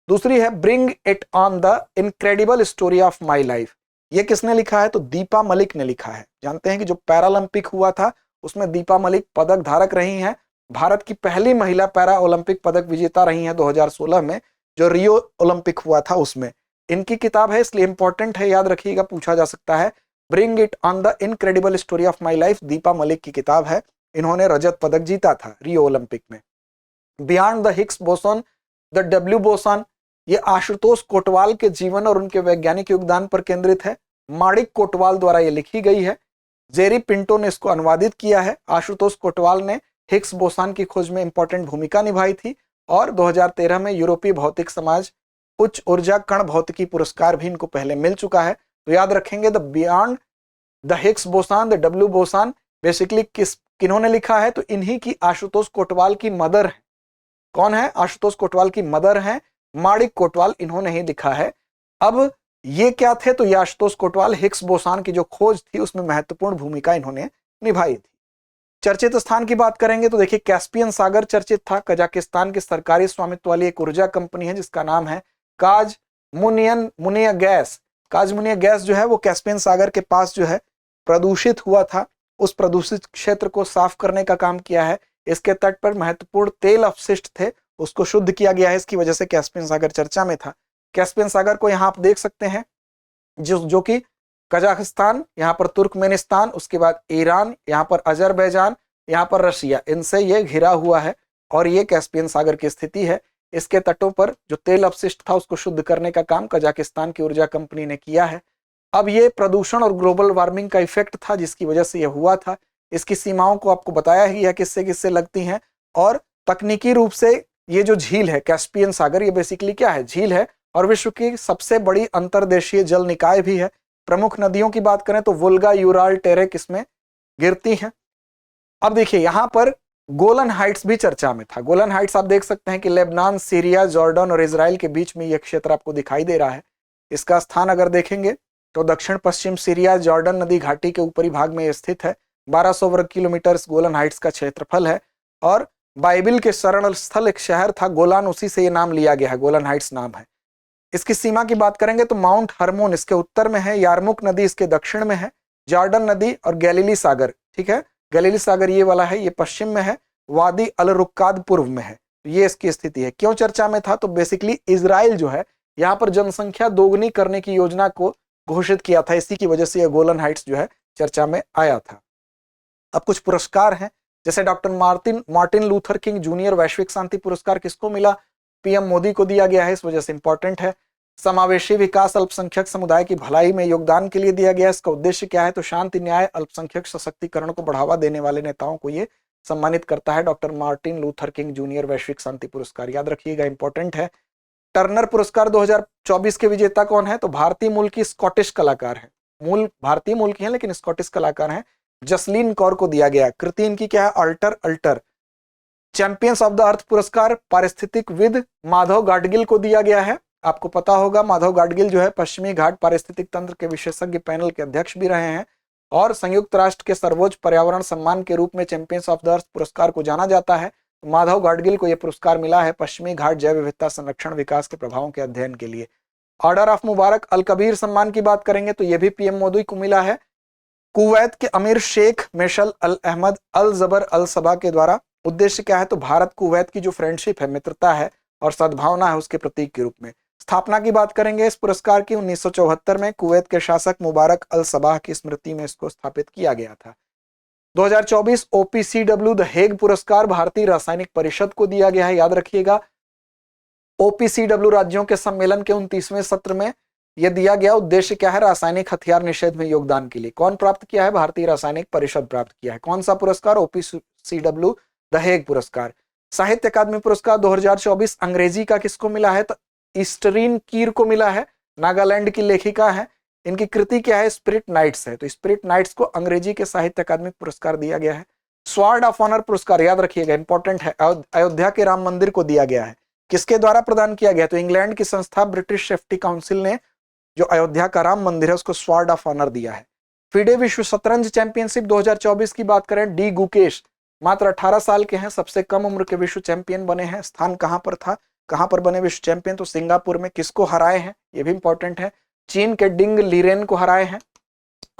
दूसरी है bring it on the incredible story of my life. ये किसने लिखा है? तो दीपा मलिक ने लिखा है। जानते हैं कि जो पैरालंपिक हुआ था उसमें दीपा मलिक पदक धारक रही हैं। भारत की पहली महिला पैरा ओलंपिक पदक विजेता रही हैं 2016 में, जो रियो ओलंपिक हुआ था उसमें। इनकी किताब है, इसलिए इंपॉर्टेंट है, याद रखिएगा, पूछा जा सकता है। Bring it on the incredible story of my life Deepa Malik की किताब है। इन्होंने रजत पदक जीता था रियो ओलंपिक में। Beyond the Higgs boson, the W boson, ये आशुतोष कोटवाल के जीवन और उनके वैज्ञानिक योगदान पर केंद्रित है। माणिक कोटवाल द्वारा ये लिखी गई है। जेरी पिंटो ने इसको अनुवादित किया है। आशुतोष कोटवाल ने हिग्स बोसान की खोज में इंपॉर्टेंट भूमिका निभाई थी। और 2013 में यूरोपीय भौतिक समाज उच्च ऊर्जा कण भौतिकी पुरस्कार भी इनको पहले मिल चुका है। तो याद रखेंगे the beyond the Higgs boson, the W boson basically किन्होंने लिखा है, तो इन्हीं की आशुतोष कोटवाल की मदर है। कौन है? आशुतोष कोटवाल की मदर है माणिक कोटवाल, इन्होंने ही लिखा है। अब ये क्या थे? तो ये आशुतोष कोटवाल हिग्स बोसान की जो खोज थी उसमें महत्वपूर्ण भूमिका इन्होंने निभाई थी। चर्चित स्थान की बात करेंगे तो देखिए कैस्पियन सागर चर्चित था। कजाकिस्तान की सरकारी स्वामित्व वाली एक ऊर्जा कंपनी है जिसका नाम है काज मुनिया गैस। काज मुनिया गैस जो है वो कैस्पियन सागर के पास जो है प्रदूषित हुआ था। उस प्रदूषित क्षेत्र को साफ करने का काम किया है। इसके तट पर महत्वपूर्ण तेल अपशिष्ट थे, उसको शुद्ध किया गया है। इसकी वजह से कैस्पियन सागर चर्चा में था। कैस्पियन सागर को यहाँ आप देख सकते हैं जो कि कजाकिस्तान, यहाँ पर तुर्कमेनिस्तान, उसके बाद ईरान, यहाँ पर अजरबैजान, यहाँ पर रशिया, इनसे ये घिरा हुआ है और ये कैस्पियन सागर की स्थिति है। इसके तटों पर जो तेल अपशिष्ट था उसको शुद्ध करने का काम कजाकिस्तान की ऊर्जा कंपनी ने किया है। अब ये प्रदूषण और ग्लोबल वार्मिंग का इफेक्ट था जिसकी वजह से यह हुआ था। इसकी सीमाओं को आपको बताया ही है किससे किससे लगती हैं। और तकनीकी रूप से ये जो झील है कैस्पियन सागर, ये बेसिकली क्या है? झील है और विश्व की सबसे बड़ी अंतर्देशीय जल निकाय भी है। प्रमुख नदियों की बात करें तो वोल्गा, यूराल, टेरेक इसमें गिरती हैं। अब देखिए यहाँ पर गोलन हाइट्स भी चर्चा में था। गोलन हाइट्स आप देख सकते हैं कि लेबनान, सीरिया, जॉर्डन और इजराइल के बीच में यह क्षेत्र आपको दिखाई दे रहा है। इसका स्थान अगर देखेंगे तो दक्षिण पश्चिम सीरिया जॉर्डन नदी घाटी के ऊपरी भाग में स्थित है। 1200 वर्ग किलोमीटर गोलन हाइट्स का क्षेत्रफल है। और बाइबिल के शरण स्थल एक शहर था गोलान, उसी से ये नाम लिया गया है, गोलन हाइट्स नाम है। इसकी सीमा की बात करेंगे तो माउंट हरमोन इसके उत्तर में है, यारमुक नदी इसके दक्षिण में है, जॉर्डन नदी और गैलीली सागर, ठीक है, गैलीली सागर ये वाला है, ये पश्चिम में है, वादी अल रुक्काद पूर्व में है। तो ये इसकी स्थिति है। क्यों चर्चा में था? तो बेसिकली इजराइल जो है यहाँ पर जनसंख्या दोगुनी करने की योजना को घोषित किया था, इसी की वजह से यह गोलन हाइट्स जो है चर्चा में आया था। अब कुछ पुरस्कार हैं, जैसे doctor Martin Luther king junior वैश्विक शांति पुरस्कार किसको मिला? पीएम मोदी को दिया गया है, इस वजह से इंपॉर्टेंट है। समावेशी विकास अल्पसंख्यक समुदाय की भलाई में योगदान के लिए दिया गया। इसका उद्देश्य क्या है? तो शांति, न्याय, अल्पसंख्यक सशक्तिकरण को बढ़ावा देने वाले नेताओं को ये सम्मानित करता है। Doctor Martin Luther king junior वैश्विक शांति पुरस्कार, याद रखिएगा, इंपॉर्टेंट है। टर्नर पुरस्कार 2024 के विजेता कौन है? तो भारतीय मूल की स्कॉटिश कलाकार है, मूल भारतीय मूल की है लेकिन स्कॉटिश कलाकार हैं, जसलीन कौर को दिया गया। कृति इनकी क्या है? Alter. Champions of the earth पुरस्कार पारिस्थितिकविद माधव गाडगिल को दिया गया है। आपको पता होगा माधव गाडगिल जो है पश्चिमी घाट पारिस्थितिक तंत्र के विशेषज्ञ पैनल के अध्यक्ष भी रहे हैं और संयुक्त राष्ट्र के सर्वोच्च पर्यावरण सम्मान के रूप में चैंपियंस ऑफ द अर्थ पुरस्कार को जाना जाता है। तो माधव गाडगिल को यह पुरस्कार मिला है पश्चिमी घाट जैव विविधता संरक्षण विकास के प्रभावों के अध्ययन के लिए। ऑर्डर ऑफ मुबारक अल कबीर सम्मान की बात करेंगे तो यह भी पीएम मोदी को मिला है। कुवैत के अमीर शेख मेशल अल अहमद अल जबर अल सबा के द्वारा। उद्देश्य क्या है? तो भारत कुवैत की जो फ्रेंडशिप है, मित्रता है और सद्भावना है, उसके प्रतीक के रूप में। स्थापना की बात करेंगे इस पुरस्कार की 1974 में कुवैत के शासक मुबारक अल सबाह की स्मृति में इसको स्थापित किया गया था। 2024 ओपीसीडब्ल्यू द हेग पुरस्कार भारतीय रासायनिक परिषद को दिया गया है, याद रखिएगा। ओपीसीडब्ल्यू राज्यों के सम्मेलन के 29वें सत्र में यह दिया गया। उद्देश्य क्या है? रासायनिक हथियार निषेध में योगदान के लिए। कौन प्राप्त किया है? भारतीय रासायनिक परिषद प्राप्त किया है। कौन सा पुरस्कार? ओपीसीडब्ल्यू द हेग पुरस्कार। साहित्य अकादमी पुरस्कार 2024 अंग्रेजी का किसको मिला है? तो ईस्टरीन कीर को मिला है, नागालैंड की लेखिका है। इनकी कृति क्या है? स्पिरिट नाइट्स है। तो स्पिरिट नाइट्स को अंग्रेजी के साहित्य अकादमी पुरस्कार दिया गया है। स्वॉर्ड ऑफ ऑनर पुरस्कार, याद रखिएगा, इंपॉर्टेंट है, अयोध्या के राम मंदिर को दिया गया है। किसके द्वारा प्रदान किया गया? तो इंग्लैंड की संस्था ब्रिटिश सेफ्टी काउंसिल ने जो अयोध्या का राम मंदिर है उसको स्वॉर्ड ऑफ ऑनर दिया है। फिडे विश्व शतरंज चैंपियनशिप 2024 की बात करें, डी गुकेश मात्र 18 साल के हैं, सबसे कम उम्र के विश्व चैंपियन बने हैं। स्थान कहां पर था, कहां पर बने विश्व चैंपियन? तो सिंगापुर में। किसको हराए हैं? ये भी इंपॉर्टेंट है, चीन के डिंग लीरेन को हराए हैं।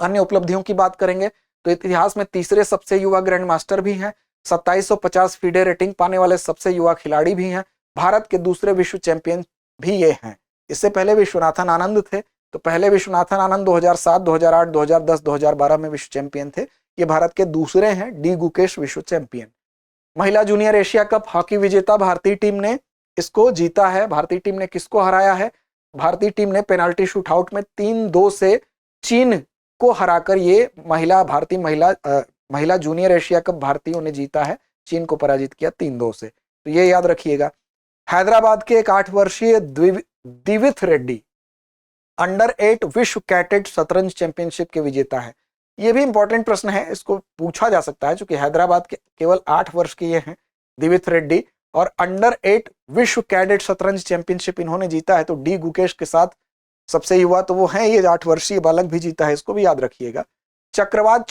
अन्य उपलब्धियों की बात करेंगे तो इतिहास में तीसरे सबसे युवा ग्रैंड मास्टर भी हैं, 2750 फीडे रेटिंग पाने वाले सबसे युवा खिलाड़ी भी हैं, भारत के दूसरे विश्व चैंपियन भी ये हैं। इससे पहले विश्वनाथन आनंद थे, तो पहले विश्वनाथन आनंद 2007, 2008, 2010, 2012 में विश्व चैंपियन थे। ये भारत के दूसरे हैं, डी गुकेश विश्व चैंपियन। महिला जूनियर एशिया कप हॉकी विजेता भारतीय टीम ने इसको जीता है। भारतीय टीम ने किसको हराया है? भारतीय टीम ने पेनाल्टी शूटआउट में 3-2 से चीन को हराकर ये भारतीय महिला जूनियर एशिया कप भारतीयों ने जीता है। चीन को पराजित किया 3-2 से, तो ये याद रखिएगा। हैदराबाद के एक 8 वर्षीय दिविथ रेड्डी अंडर-8 विश्व कैडेट शतरंज चैंपियनशिप के विजेता है। ये भी इंपॉर्टेंट प्रश्न है, इसको पूछा जा सकता है, क्योंकि हैदराबाद के केवल 8 वर्ष के ये हैं दिविथ रेड्डी, और अंडर-8 विश्व कैडेट शतरंज चैंपियनशिप इन्होंने जीता है। तो डी गुकेश के साथ सबसे युवा तो वो हैं, ये 8 वर्षीय बालक भी जीता है, इसको भी याद रखिएगा। चक्रवात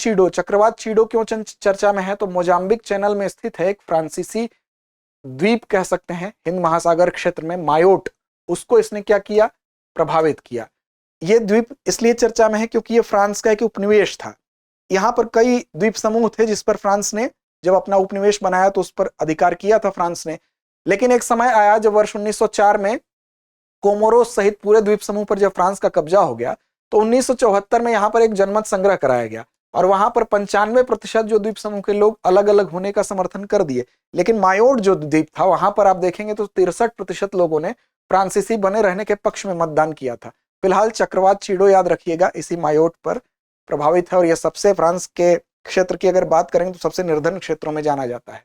चीडो क्यों चर्चा में है? तो मोजाम्बिक चैनल में स्थित है एक फ्रांसीसी द्वीप कह सकते हैं हिंद महासागर क्षेत्र में, मायोट, उसको इसने क्या किया? प्रभावित किया। ये द्वीप इसलिए चर्चा में है क्योंकि ये फ्रांस का एक उपनिवेश था। यहाँ पर कई द्वीप समूह थे जिस पर फ्रांस ने जब अपना उपनिवेश बनाया तो उस पर अधिकार किया था फ्रांस ने। लेकिन एक समय आया जब वर्ष 1904 में कोमोरोस सहित पूरे द्वीप समूह पर जब फ्रांस का कब्जा हो गया, तो 1974 में यहाँ पर एक जनमत संग्रह कराया गया और वहां पर 95% जो द्वीप समूह के लोग अलग अलग होने का समर्थन कर दिए। लेकिन मायोट जो द्वीप था वहां पर आप देखेंगे तो 63% लोगों ने फ्रांसीसी बने रहने के पक्ष में मतदान किया था। फिलहाल चक्रवात चीडो याद रखिएगा इसी मायोट पर प्रभावित है, और यह सबसे फ्रांस के क्षेत्र की अगर बात करेंगे तो सबसे निर्धन क्षेत्रों में जाना जाता है।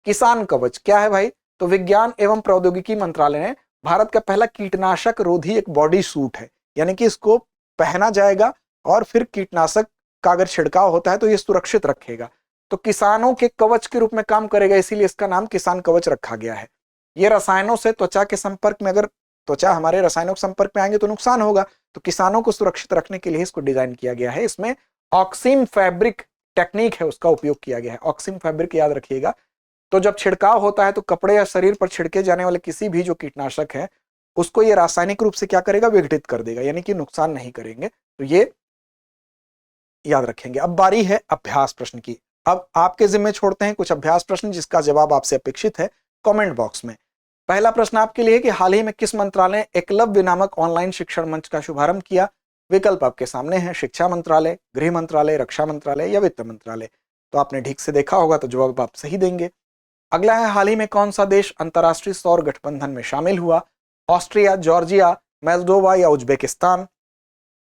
किसान कवच क्या है भाई? तो विज्ञान एवं प्रौद्योगिकी मंत्रालय ने भारत का पहला कीटनाशक रोधी एक बॉडी सूट है, यानी कि इसको पहना जाएगा और फिर कीटनाशक का अगर छिड़काव होता है तो ये सुरक्षित रखेगा। तो किसानों के कवच के रूप में काम करेगा, इसीलिए इसका नाम किसान कवच रखा गया है। ये रसायनों से त्वचा के संपर्क में, अगर त्वचा हमारे रसायनों के संपर्क में आएंगे तो नुकसान होगा, तो किसानों को सुरक्षित रखने के लिए इसको डिजाइन किया गया है। इसमें ऑक्सीम फैब्रिक टेक्निक है, उसका उपयोग किया गया है। ऑक्सीम फैब्रिक याद रखिएगा। तो जब छिड़काव होता है तो कपड़े या शरीर पर छिड़के जाने वाले किसी भी जो कीटनाशक है उसको ये रासायनिक रूप से क्या करेगा? विघटित कर देगा, यानी कि नुकसान नहीं करेंगे। तो ये याद रखेंगे। अब बारी है अभ्यास प्रश्न की। अब आपके जिम्मे छोड़ते हैं कुछ अभ्यास प्रश्न जिसका जवाब आपसे अपेक्षित है कमेंट बॉक्स में। पहला प्रश्न आपके लिए कि हाल ही में किस मंत्रालय ने एकलव्य नामक ऑनलाइन शिक्षण मंच का शुभारंभ किया? विकल्प आपके सामने है, शिक्षा मंत्रालय, गृह मंत्रालय, रक्षा मंत्रालय या वित्त मंत्रालय। तो आपने ठीक से देखा होगा तो जवाब आप सही देंगे। अगला है हाल ही में कौन सा देश अंतरराष्ट्रीय सौर गठबंधन में शामिल हुआ? ऑस्ट्रिया, जॉर्जिया, मोल्दोवा या उज्बेकिस्तान।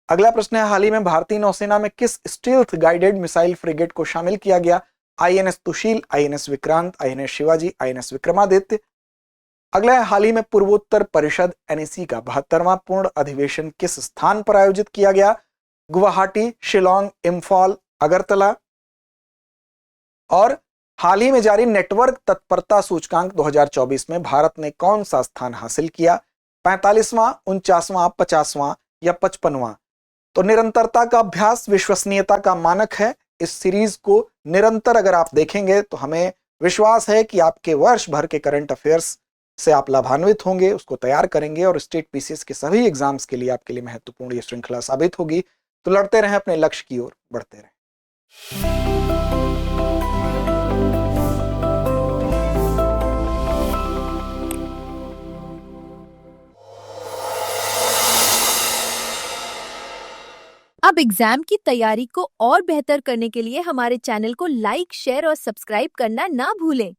अगला प्रश्न है हाल ही में भारतीय नौसेना में किस स्टील्थ गाइडेड मिसाइल फ्रिगेट को शामिल किया गया? INS Tushil, INS Vikrant, INS Shivaji, INS Vikramaditya. अगला है हाल ही में पूर्वोत्तर परिषद एनईसी का 72वां पूर्ण अधिवेशन किस स्थान पर आयोजित किया गया? गुवाहाटी, शिलोंग, इम्फाल, अगरतला। और हाल ही में जारी नेटवर्क तत्परता सूचकांक 2024 में भारत ने कौन सा स्थान हासिल किया? 45वां, 49वां, 50वां या 55वां। तो निरंतरता का अभ्यास विश्वसनीयता का मानक है। इस सीरीज को निरंतर अगर आप देखेंगे तो हमें विश्वास है कि आपके वर्ष भर के करंट अफेयर्स से आप लाभान्वित होंगे, उसको तैयार करेंगे और स्टेट पीसीएस के सभी एग्जाम्स के लिए आपके लिए महत्वपूर्ण ये श्रृंखला साबित होगी। तो लड़ते रहें, अपने लक्ष्य की ओर बढ़ते रहें। अब एग्जाम की तैयारी को और बेहतर करने के लिए हमारे चैनल को लाइक, शेयर और सब्सक्राइब करना ना भूलें।